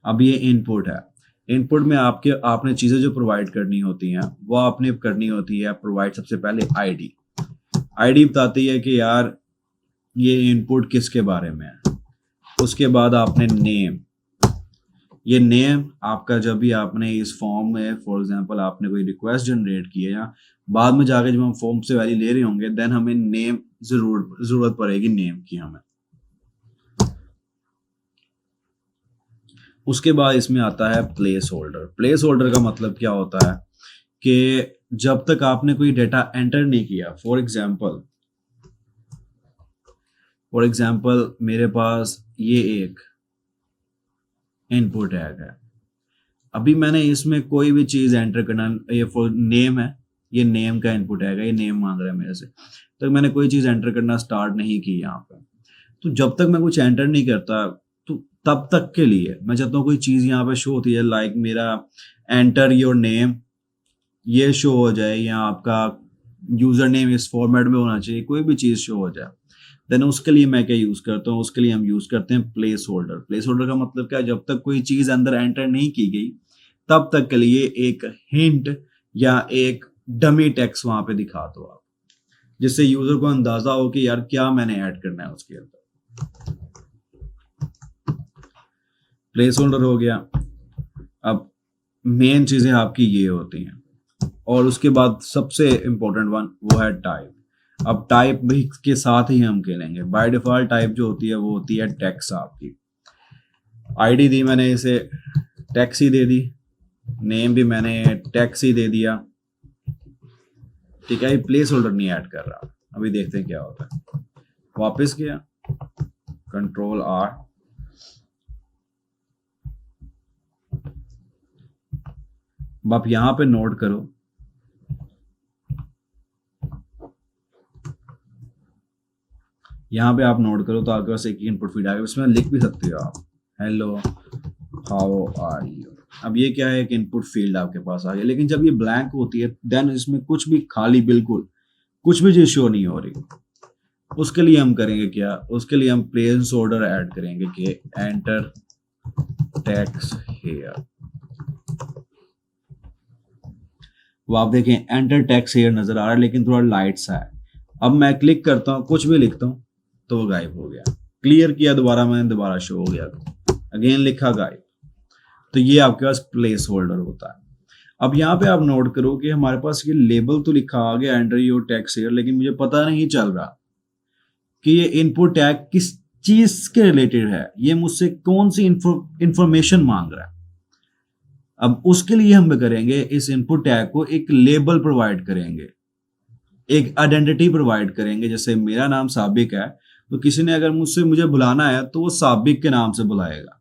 अब ये इनपुट है, इनपुट में आपने चीजें जो प्रोवाइड करनी होती हैं वो आपने करनी होती है प्रोवाइड सबसे पहले आईडी बताती है कि यार ये इनपुट किसके बारे में है। उसके बाद आपने नेम, ये नेम आपका जब भी आपने इस फॉर्म में फॉर एग्जांपल आपने कोई रिक्वेस्ट जनरेट की है या बाद में जाके जब हम फॉर्म से वैल्यू ले रहे होंगे, देन हमें नेम जरूरत पड़ेगी नेम की हमें। उसके बाद इसमें आता है प्लेस होल्डर। प्लेस होल्डर का मतलब क्या होता है कि जब तक आपने कोई डेटा एंटर नहीं किया, फॉर एग्जांपल मेरे पास ये एक इनपुट टैग है, अभी मैंने इसमें कोई भी चीज एंटर करना, ये फॉर नेम है, ये नेम का इनपुट टैग है, ये नेम मांग रहा है मेरे से, तो मैंने कोई चीज एंटर करना स्टार्ट नहीं की यहाँ पे। तो जब तक मैं कुछ एंटर नहीं करता, तो तब तक के लिए मैं चाहता हूँ कोई चीज यहाँ पे शो होती है, लाइक मेरा एंटर योर नेम ये शो हो जाए, या आपका यूजर नेम इस फॉर्मेट में होना चाहिए, कोई भी चीज शो हो जाए, देन उसके लिए मैं क्या यूज करता हूँ, उसके लिए हम यूज करते हैं प्लेस होल्डर। प्लेस होल्डर का मतलब क्या है, जब तक कोई चीज अंदर एंटर नहीं की गई तब तक के लिए एक हिंट या एक डमी टेक्स्ट वहां पे दिखा दो आप, जिससे यूजर को अंदाजा हो कि यार क्या मैंने ऐड करना है उसके अंदर। प्लेस होल्डर हो गया। अब मेन चीजें आपकी ये होती हैं, और उसके बाद सबसे इंपॉर्टेंट वन वो है टाइप। अब टाइप भी के साथ ही हम खेलेंगे। बाय डिफॉल्ट टाइप जो होती है वो होती है टेक्स्ट आपकी। आईडी दी मैंने इसे टेक्स्ट ही दे दी, नेम भी मैंने टेक्स्ट ही दे दिया, ठीक है। प्लेस होल्डर नहीं ऐड कर रहा। अभी देखते हैं क्या होता है। वापस किया, कंट्रोल आर, आप यहां पे नोट करो, यहाँ पे आप नोट करो तो आपके पास एक इनपुट फीड आएगा, इसमें लिख भी सकते हो आप, हेलो हाउ आर यू। अब ये क्या है, एक इनपुट फील्ड आपके पास आ गया। लेकिन जब ये ब्लैंक होती है, देन इसमें कुछ भी खाली, बिल्कुल कुछ भी चीज शो नहीं हो रही। उसके लिए हम करेंगे क्या, उसके लिए हम प्लेस होल्डर ऐड करेंगे कि एंटर टेक्स्ट हियर। वो आप देखें एंटर टेक्स्ट हियर नजर आ रहा है, लेकिन थोड़ा लाइट सा है। अब मैं क्लिक करता हूं, कुछ भी लिखता हूं तो वो गायब हो गया। क्लियर किया दोबारा मैंने, दोबारा शो हो गया, अगेन लिखा गायब। तो ये आपके पास प्लेस होल्डर होता है। अब यहाँ पे आप नोट करो कि हमारे पास ये लेबल तो लिखा आ गया एंटर योर टेक्स्ट हियर, लेकिन मुझे पता नहीं चल रहा कि ये इनपुट टैग किस चीज के रिलेटेड है, ये मुझसे कौन सी इंफॉर्मेशन मांग रहा है। अब उसके लिए हम करेंगे, इस इनपुट टैग को एक लेबल प्रोवाइड करेंगे, एक आइडेंटिटी प्रोवाइड करेंगे। जैसे मेरा नाम साबिक है, तो किसी ने अगर मुझे बुलाना है तो वो साबिक के नाम से बुलाएगा।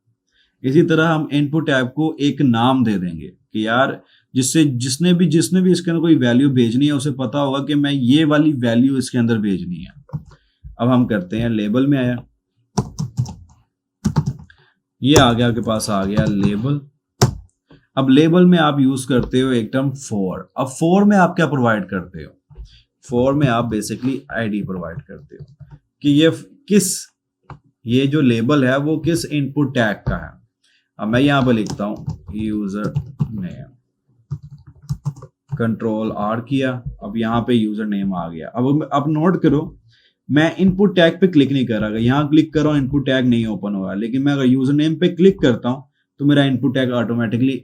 इसी तरह हम इनपुट टैग को एक नाम दे देंगे कि यार जिसने भी इसके अंदर कोई वैल्यू भेजनी है, उसे पता होगा कि मैं ये वाली वैल्यू इसके अंदर भेजनी है। अब हम करते हैं, लेबल में आया, ये आ गया, आपके पास आ गया लेबल। अब लेबल में आप यूज करते हो एक टर्म फॉर। अब फॉर में आप क्या प्रोवाइड करते हो, फॉर में आप बेसिकली आईडी प्रोवाइड करते हो कि ये जो लेबल है वो किस इनपुट टैग का है। अब मैं यहां पर लिखता हूं यूजर नेम, कंट्रोल आर किया, अब यहाँ पे यूजर नेम आ गया। अब नोट करो, मैं इनपुट टैग पे क्लिक नहीं कर रहा, यहाँ क्लिक कर रहा हूँ इनपुट टैग नहीं ओपन हो रहा, लेकिन मैं अगर यूजर नेम पे क्लिक करता हूँ तो मेरा इनपुट टैग ऑटोमेटिकली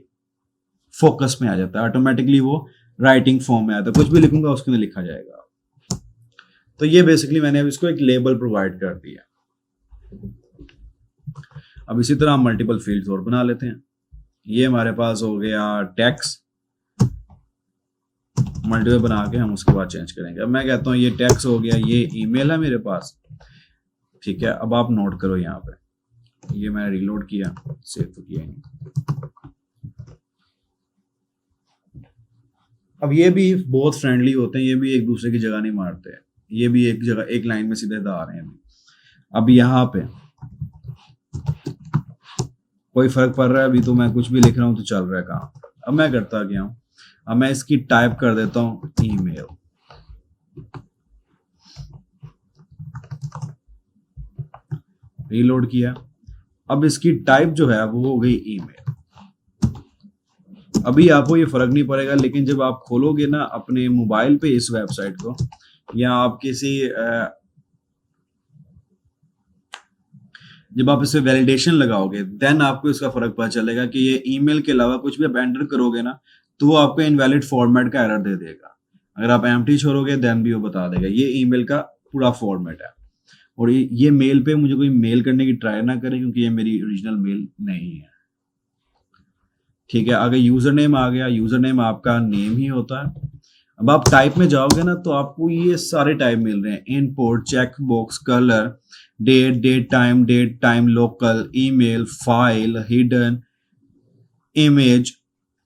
फोकस में आ जाता है, ऑटोमेटिकली वो राइटिंग फॉर्म में आता है, कुछ भी लिखूंगा उसके में लिखा जाएगा। तो ये बेसिकली मैंने अब इसको एक लेबल प्रोवाइड कर दिया। अब इसी तरह हम मल्टीपल फील्ड्स और बना लेते हैं। ये हमारे पास हो गया टेक्स्ट, मल्टीपल बना के हम उसके बाद चेंज करेंगे। अब मैं कहता हूँ ये टेक्स्ट हो गया, ये ईमेल है मेरे पास, ठीक है। अब आप नोट करो यहाँ पे, ये मैंने रीलोड किया, सेव तो किया नहीं। अब ये भी बहुत फ्रेंडली होते हैं, ये भी एक दूसरे की जगह नहीं मारते हैं, ये भी एक जगह एक लाइन में सीधे आ रहे हैं। अब यहाँ पे कोई फर्क पड़ रहा है, अभी तो मैं कुछ भी लिख रहा हूं तो चल रहा है काम। अब मैं करता क्या हूं, अब मैं इसकी टाइप कर देता हूं ईमेल, रीलोड किया। अब इसकी टाइप जो है वो हो गई ईमेल। अभी आपको ये फर्क नहीं पड़ेगा, लेकिन जब आप खोलोगे ना अपने मोबाइल पे इस वेबसाइट को, या आप किसी जब आप इसे वैलिडेशन लगाओगे देन आपको इसका फर्क पता चलेगा कि ये ईमेल के अलावा कुछ भी आप एंटर करोगे ना तो वो आपको इनवैलिड फॉर्मेट का एरर दे देगा। अगर आप एम्प्टी छोड़ोगे देन भी वो बता देगा ये ईमेल का पूरा फॉर्मेट है। और ये मेल पे मुझे कोई मेल करने की ट्राई ना करें, क्योंकि ये मेरी ओरिजिनल मेल नहीं है, ठीक है। अगर यूजर नेम आ गया, यूजर नेम आपका नेम ही होता है। अब आप टाइप में जाओगे ना तो आपको ये सारे टाइप मिल रहे हैं, input, check box, colour, date time, local, email, file, hidden, image,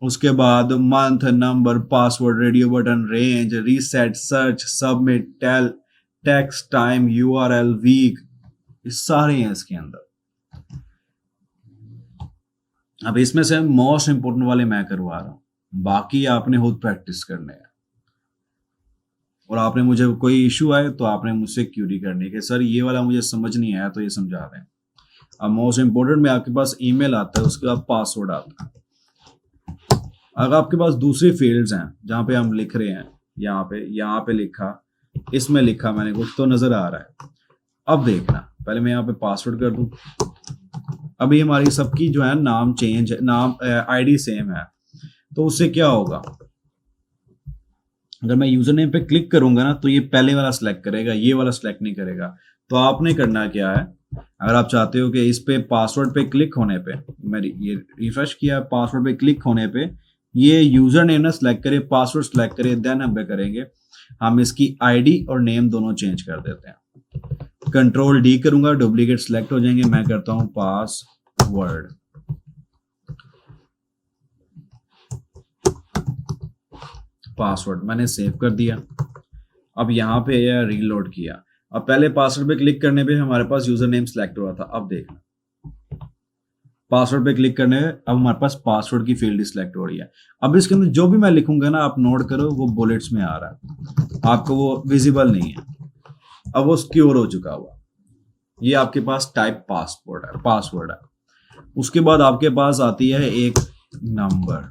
उसके बाद month, number, password, radio button, range, reset, search, submit, tel, text, time, URL, week, ये सारे हैं इसके अंदर। अब इसमें से मोस्ट इंपोर्टेंट वाले मैं करवा रहा हूं, बाकी आपने खुद प्रैक्टिस करने हैं। और आपने मुझे कोई इशू आए तो आपने मुझसे क्यूरी करनी है कि सर ये वाला मुझे समझ नहीं आया तो ये समझा रहे हैं। अब मोस्ट इंपोर्टेंट में आपके पास ईमेल आता है, उसके बाद पासवर्ड आता है। अगर आपके पास दूसरी फील्ड्स हैं जहां पे हम लिख रहे हैं, यहाँ पे लिखा, इसमें लिखा मैंने कुछ तो नजर आ रहा है। अब देखना, पहले मैं यहाँ पे पासवर्ड कर दूं। अभी हमारी सबकी जो है नाम चेंज, नाम आईडी सेम है, तो उससे क्या होगा, अगर मैं यूजर नेम पे क्लिक करूंगा ना तो ये पहले वाला सिलेक्ट करेगा, ये वाला सिलेक्ट नहीं करेगा। तो आपने करना क्या है, अगर आप चाहते हो कि इस पे पासवर्ड पे क्लिक होने पे, मैं ये रिफ्रेश किया, पासवर्ड पे क्लिक होने पे ये यूजर नेम ना सिलेक्ट करे, पासवर्ड सिलेक्ट करे, देन हम करेंगे, हम इसकी आईडी और नेम दोनों चेंज कर देते हैं। कंट्रोल डी करूंगा, डुप्लीकेट सिलेक्ट हो जाएंगे। मैं करता हूं पासवर्ड, पासवर्ड मैंने सेव कर दिया। अब यहाँ पे रीलोड किया। अब पहले पासवर्ड पे क्लिक करने पे हमारे पास यूजर नेम सिलेक्ट हुआ था, अब देखना पासवर्ड पे क्लिक करने अब हमारे पास पासवर्ड की फील्ड सिलेक्ट हो रही है। अब इसके अंदर जो भी मैं लिखूंगा ना आप नोट करो, वो बुलेट्स में आ रहा है, आपको वो विजिबल नहीं है, अब वो सिक्योर हो चुका हुआ। ये आपके पास टाइप पासवर्ड है। उसके बाद आपके पास आती है एक नंबर।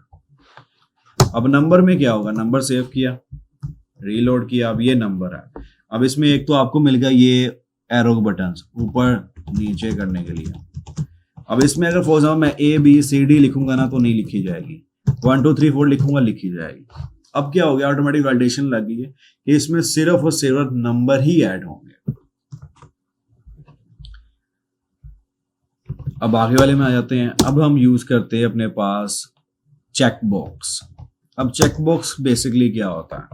अब नंबर में क्या होगा, नंबर सेव किया, रीलोड किया, अब ये नंबर है। अब इसमें एक तो आपको मिल गया ये एरो बटन ऊपर नीचे करने के लिए। अब इसमें अगर फॉर एग्जाम्पल मैं ABCD लिखूंगा ना तो नहीं लिखी जाएगी, 1 2 3 4 लिखूंगा लिखी जाएगी। अब क्या हो गया, ऑटोमेटिक वैलिडेशन लग गई है कि इसमें सिर्फ और सिर्फ नंबर ही ऐड होंगे। अब आगे वाले में आ जाते हैं। अब हम यूज करते हैं अपने पास चेक बॉक्स। अब चेक बॉक्स बेसिकली क्या होता है,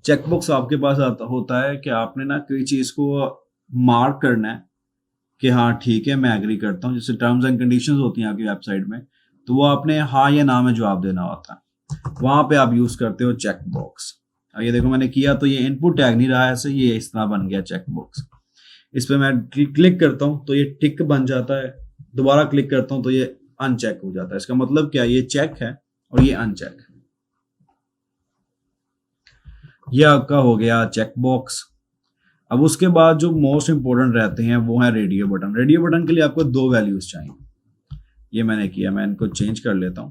चेक बॉक्स आपके पास होता है कि आपने ना कोई चीज को मार्क करना है कि हाँ ठीक है मैं एग्री करता हूँ, जैसे टर्म्स एंड कंडीशंस होती हैं आपकी वेबसाइट में, तो वो आपने हाँ या ना में जवाब देना होता है, वहां पे आप यूज करते हो चेक बॉक्स। अब ये देखो मैंने किया तो ये इनपुट टैग नहीं रहा है, ऐसे ये इस तरह बन गया चेक बॉक्स। इस पे मैं क्लिक करता हूँ तो ये टिक बन जाता है, दोबारा क्लिक करता हूँ तो ये अनचेक हो जाता है। इसका मतलब क्या, ये चेक है और ये अनचेक है। ये आपका हो गया चेक बॉक्स। अब उसके बाद जो मोस्ट इंपोर्टेंट रहते हैं वो है रेडियो बटन। रेडियो बटन के लिए आपको 2 वैल्यूज चाहिए, ये मैंने किया, मैं इनको चेंज कर लेता हूं।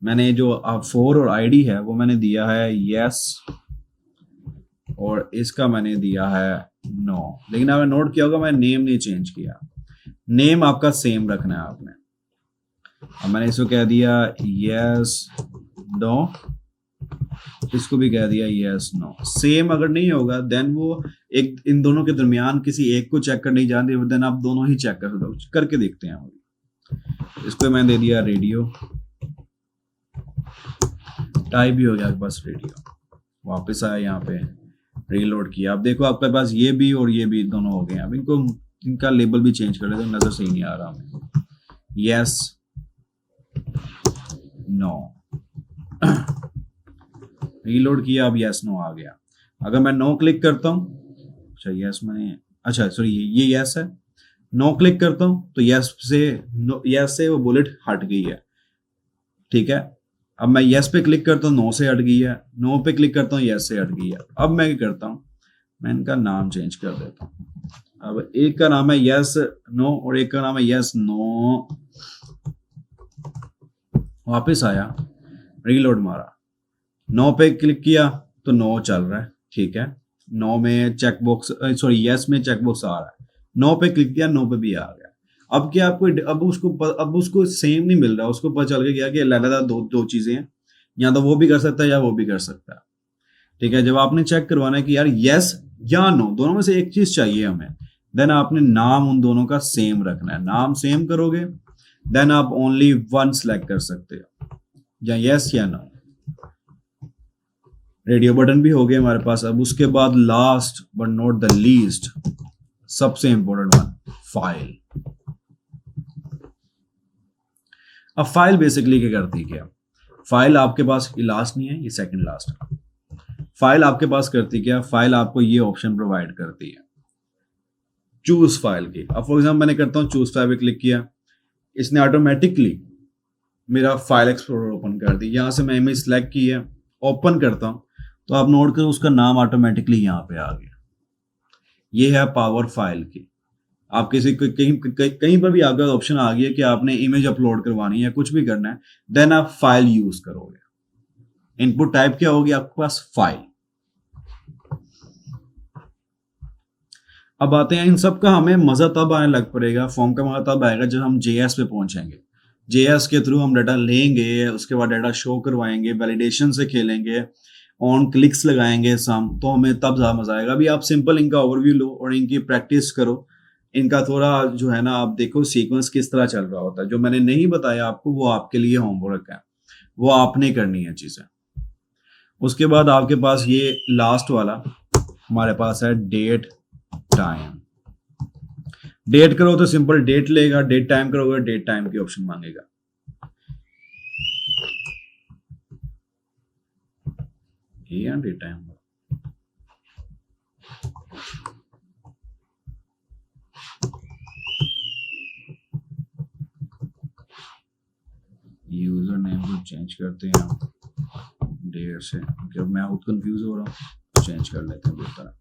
मैंने जो फॉर और आईडी है वो मैंने दिया है यस, और इसका मैंने दिया है नो। लेकिन आपने नोट किया होगा मैं नेम नहीं चेंज किया, नेम आपका सेम रखना है आपने। अब मैंने इसको कह दिया यस नो, इसको भी कह दिया यस नो। सेम अगर नहीं होगा देन वो एक इन दोनों के दरमियान किसी एक को चेक करनी जानते हो, देन आप दोनों ही चेक कर सकते हो, करके देखते हैं। इसको मैं दे दिया रेडियो, टाइप भी हो गया आपके पास रेडियो। वापस आया यहाँ पे, रीलोड किया, अब देखो आपके पास ये भी और ये भी दोनों हो गए। अब इनको इनका लेबल भी चेंज कर लेते हैं, नजर सही नहीं आ रहा हमें। यस नो, रीलोड किया, अब यस नो आ गया। अगर मैं नो क्लिक करता हूँ, अच्छा यस मैंने, अच्छा सॉरी ये यस है, नो क्लिक करता हूँ तो यस से वो बुलेट हट गई है, ठीक है। अब मैं यस पे क्लिक करता हूँ, नो से हट गई है, नो पे क्लिक करता हूँ, यस से हट गई है। अब मैं क्या करता हूँ, मैं इनका नाम चेंज कर देता हूँ। अब एक का नाम है यस नो और एक का नाम है यस नो। वापस आया, रीलोड मारा, नो पे क्लिक किया तो नो चल रहा है, ठीक है। नो में चेकबॉक्स, सॉरी यस में चेकबॉक्स आ रहा है, नो पे क्लिक किया, नो पे भी आ गया। अब क्या आपको अब उसको सेम नहीं मिल रहा, उसको पता चल गया कि अलग दो चीजें हैं, या तो वो भी कर सकता है या वो भी कर सकता है, ठीक है। जब आपने चेक करवाना है कि यार यस या नो दोनों में से एक चीज चाहिए हमें, देन आपने नाम उन दोनों का सेम रखना है। नाम सेम करोगे देन आप ओनली वन सेलेक्ट कर सकते हो, या यस या नो। रेडियो बटन भी हो गया हमारे पास। अब उसके बाद last but not the least, सबसे इंपॉर्टेंट वन, फाइल। अब फाइल बेसिकली क्या करती है, क्या फाइल आपके पास, ये लास्ट नहीं है, ये सेकंड लास्ट है। फाइल आपके पास करती क्या, फाइल आपको ये ऑप्शन प्रोवाइड करती है चूज फाइल की। अब फॉर एग्जाम्पल मैंने करता हूँ चूज फाइल पे क्लिक किया, इसने ऑटोमेटिकली मेरा फाइल एक्सप्लोरर ओपन कर दी। यहां से मैं इमेज सेलेक्ट की है, ओपन करता हूं तो आप नोट करो उसका नाम ऑटोमेटिकली यहाँ पे आ गया। ये है पावर फाइल की। आप किसी को कहीं पर भी आपका ऑप्शन आ गया कि आपने इमेज अपलोड करवानी है, कुछ भी करना है, देन आप फाइल यूज करोगे। इनपुट टाइप क्या होगी आपके पास, फाइल। अब आते हैं इन सब का हमें मजा तब आने लग पड़ेगा, फॉर्म का मजा तब आएगा जब हम जेएस पे पहुंचेंगे। जेएस के थ्रू हम डाटा लेंगे, उसके बाद डाटा शो करवाएंगे, वैलिडेशन से खेलेंगे, ऑन क्लिक्स लगाएंगे सम, तो हमें तब ज्यादा मजा आएगा। अभी आप सिंपल इनका ओवरव्यू लो और इनकी प्रैक्टिस करो। इनका थोड़ा जो है ना, आप देखो सीक्वेंस किस तरह चल रहा होता है। जो मैंने नहीं बताया आपको वो आपके लिए होमवर्क है, वो आपने करनी है चीजें। उसके बाद आपके पास ये लास्ट वाला हमारे पास है डेट टाइम। डेट करो तो सिंपल डेट लेगा, डेट टाइम करोगे डेट टाइम की ऑप्शन मांगेगा। ये डेट टाइम, यूजर नेम को चेंज करते हैं हम डेट से, क्योंकि मैं खुद कंफ्यूज हो रहा हूँ, चेंज कर लेते हैं बेहतर।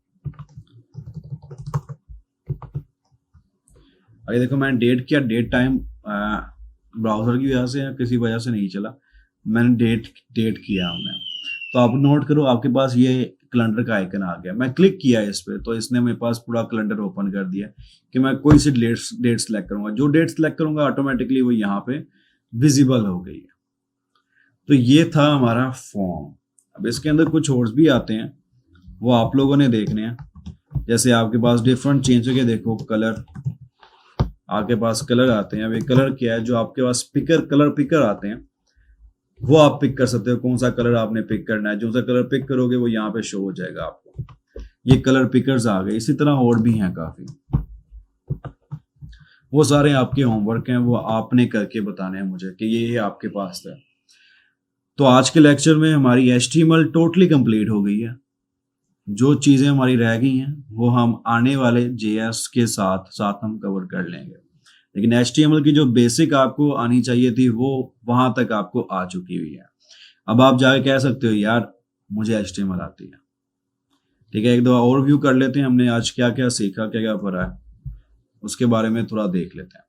अरे देखो मैंने डेट किया, डेट टाइम ब्राउजर की वजह से या किसी वजह से नहीं चला, मैंने डेट किया हमने। तो आप नोट करो आपके पास ये कैलेंडर का आइकन आ गया, मैं क्लिक किया इस पे तो इसने मेरे पास पूरा कैलेंडर ओपन कर दिया कि मैं कोई सी डेट सेलेक्ट करूंगा। जो डेट सेलेक्ट करूंगा ऑटोमेटिकली वो यहाँ पे विजिबल हो गई है। तो ये था हमारा फॉर्म। अब इसके अंदर कुछ और भी आते हैं, वो आप लोगों ने देखने हैं। जैसे आपके पास डिफरेंट चेंज हो गया, देखो कलर, आपके पास कलर आते हैं। अब ये कलर क्या है, जो आपके पास कलर पिकर आते हैं वो आप पिक कर सकते हो, कौन सा कलर आपने पिक करना है। जो सा कलर पिक करोगे वो यहाँ पे शो हो जाएगा आपको। ये कलर पिकर्स आ गए। इसी तरह और भी हैं काफी, वो सारे आपके होमवर्क हैं, वो आपने करके बताने हैं मुझे कि ये आपके पास है। तो आज के लेक्चर में हमारी HTML टोटली कंप्लीट हो गई है। जो चीजें हमारी रह गई हैं वो हम आने वाले JS के साथ हम कवर कर लेंगे। लेकिन HTML की जो बेसिक आपको आनी चाहिए थी वो वहां तक आपको आ चुकी हुई है। अब आप जाके कह सकते हो यार मुझे HTML आती है। ठीक है, एक दो ओवरव्यू कर लेते हैं, हमने आज क्या क्या सीखा, क्या क्या पढ़ा है, उसके बारे में थोड़ा देख लेते हैं।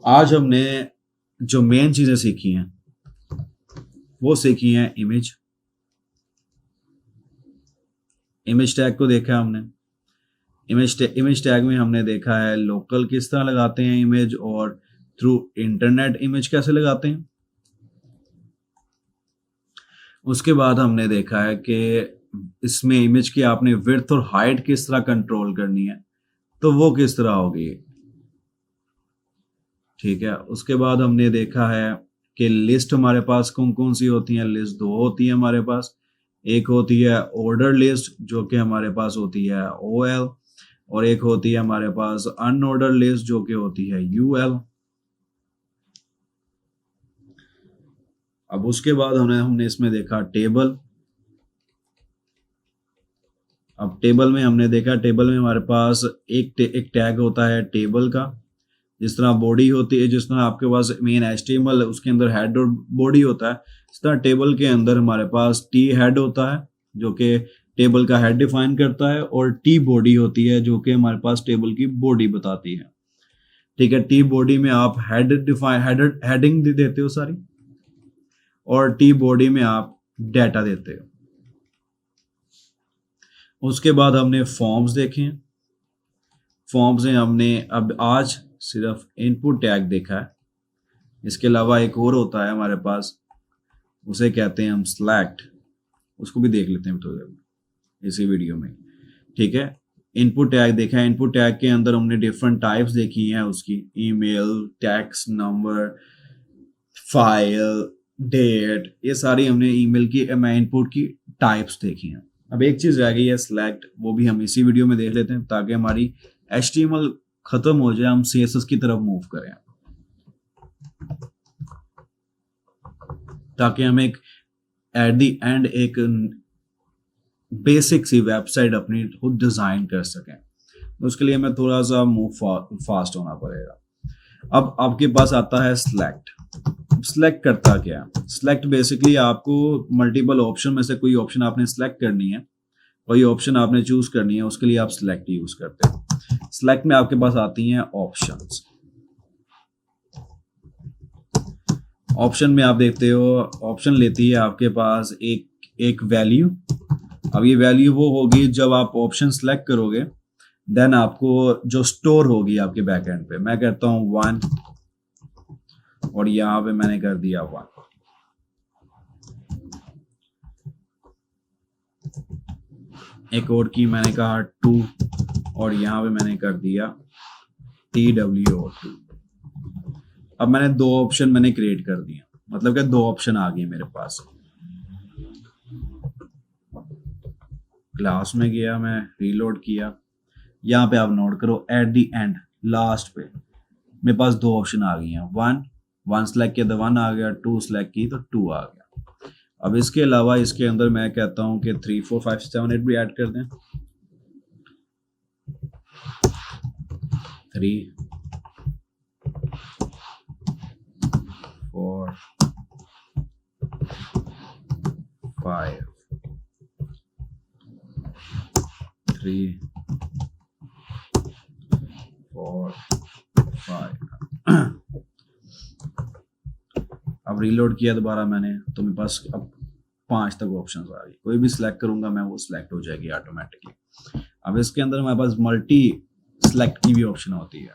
आज हमने जो मेन चीजें सीखी हैं वो सीखी हैं इमेज टैग को देखा हमने। इमेज टैग में हमने देखा है लोकल किस तरह लगाते हैं इमेज, और थ्रू इंटरनेट इमेज कैसे लगाते हैं। उसके बाद हमने देखा है कि इसमें इमेज की आपने विड्थ और हाइट किस तरह कंट्रोल करनी है, तो वो किस तरह होगी। ठीक है, उसके बाद हमने देखा है कि लिस्ट हमारे पास कौन कौन सी होती है। लिस्ट दो होती है हमारे पास, एक होती है ऑर्डर लिस्ट जो कि हमारे पास होती है OL, और एक होती है हमारे पास अनऑर्डर लिस्ट जो कि होती है UL। अब उसके बाद हमने इसमें देखा टेबल। अब टेबल में हमने देखा, टेबल में हमारे पास एक टैग होता है टेबल का। जिस तरह बॉडी होती है, जिस तरह आपके पास मेन HTML उसके अंदर हेड और बॉडी होता है, इस तरह टेबल के अंदर हमारे पास T हेड होता है जो कि टेबल का हेड डिफाइन करता है, और T बॉडी होती है जो कि हमारे पास टेबल की बॉडी बताती है। ठीक है, T बॉडी में आप हेडिंग देते हो सारी, और T बॉडी में आप डाटा देते हो। उसके बाद हमने फॉर्म्स देखे हैं। फॉर्म्स में हमने अब आज सिर्फ इनपुट टैग देखा है। इसके अलावा एक और होता है हमारे पास, उसे कहते हैं हम सिलेक्ट। उसको भी देख लेते हैं थोड़ी देर इसी वीडियो में। ठीक है, इनपुट टैग देखा है। इनपुट टैग के अंदर हमने डिफरेंट टाइप्स देखी हैं उसकी, email, text, number, file, date, ये सारी हमने ईमेल की इनपुट की टाइप्स देखी हैं। अब एक चीज रह गई है सिलेक्ट, वो भी हम इसी वीडियो में देख लेते हैं ताकि हमारी HTML खत्म हो जाए, हम CSS की तरफ मूव करें, ताकि हम एक एट द एंड एक बेसिक सी वेबसाइट अपनी खुद डिजाइन कर सकें। उसके लिए हमें थोड़ा सा मूव फास्ट होना पड़ेगा। अब आपके पास आता है सिलेक्ट। सिलेक्ट करता क्या है? सिलेक्ट बेसिकली आपको मल्टीपल ऑप्शन में से कोई ऑप्शन आपने सिलेक्ट करनी है, कोई ऑप्शन आपने चूज करनी है, उसके लिए आप सिलेक्ट यूज करते हैं। सिलेक्ट में आपके पास आती हैं ऑप्शंस। ऑप्शन में आप देखते हो, ऑप्शन लेती है आपके पास एक वैल्यू। अब ये वैल्यू वो होगी जब आप ऑप्शन सिलेक्ट करोगे, देन आपको जो स्टोर होगी आपके बैकएंड पे। मैं कहता हूं 1, और यहां पे मैंने कर दिया 1। एक और की मैंने कहा 2, और यहां पे मैंने कर दिया TWO2। अब मैंने दो ऑप्शन मैंने क्रिएट कर दिया, मतलब कि दो ऑप्शन आ गए मेरे पास। क्लास में गया, मैं रीलोड किया, यहाँ पे आप नोट करो एट द एंड लास्ट पे मेरे पास दो ऑप्शन आ गई हैं। 1 सेलेक्ट किया तो 1 आ गया, 2 सेलेक्ट की तो 2 आ गया। अब इसके अलावा इसके अंदर मैं कहता हूं कि 3 4 5 7 8 भी ऐड कर दें। 3 4 5 3 4 5। अब रीलोड किया दोबारा मैंने, तो मेरे पास अब 5 तक ऑप्शंस आ गई। कोई भी सिलेक्ट करूंगा मैं, वो सिलेक्ट हो जाएगी ऑटोमेटिकली। अब इसके अंदर हमारे पास मल्टी सिलेक्ट की भी ऑप्शन होती है।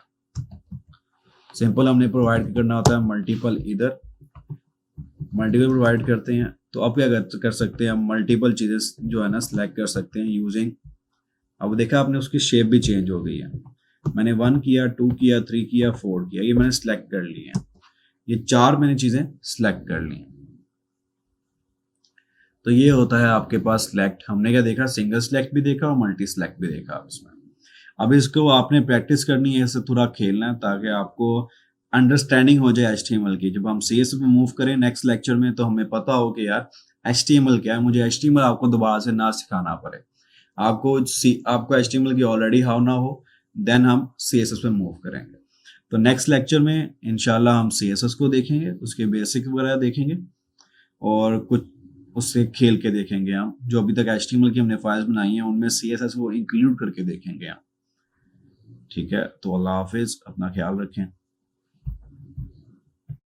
सिंपल हमने प्रोवाइड करना होता है मल्टीपल, इधर मल्टीपल प्रोवाइड करते हैं। तो अब क्या कर सकते हैं, हम मल्टीपल चीजें जो है ना सिलेक्ट कर सकते हैं यूजिंग। अब देखा आपने उसकी शेप भी चेंज हो गई है। मैंने 1 किया, 2 किया, 3 किया, 4 किया, ये मैंने सिलेक्ट कर ली है। ये 4 मैंने चीजें सिलेक्ट कर ली। तो ये होता है आपके पास सिलेक्ट। हमने क्या देखा, सिंगल सिलेक्ट भी देखा और मल्टी सिलेक्ट भी देखा इसमें। अब इसको आपने प्रैक्टिस करनी है, इससे थोड़ा खेलना है ताकि आपको अंडरस्टैंडिंग हो जाए HTML की। जब हम CSS में मूव करें नेक्स्ट लेक्चर में, तो हमें पता हो कि यार HTML क्या है। मुझे HTML आपको दोबारा से ना सिखाना पड़े, आपको HTML की ऑलरेडी हाउ ना हो, देन हम CSS में मूव करेंगे। तो नेक्स्ट लेक्चर में इंशाल्लाह हम CSS को देखेंगे, उसके बेसिक वगैरह देखेंगे, और कुछ उससे खेल के देखेंगे हम। जो अभी तक HTML की हमने फाइल्स बनाई हैं उनमें CSS को इंक्लूड करके देखेंगे हम। ठीक है, तो अल्लाह हाफिज, अपना ख्याल रखें।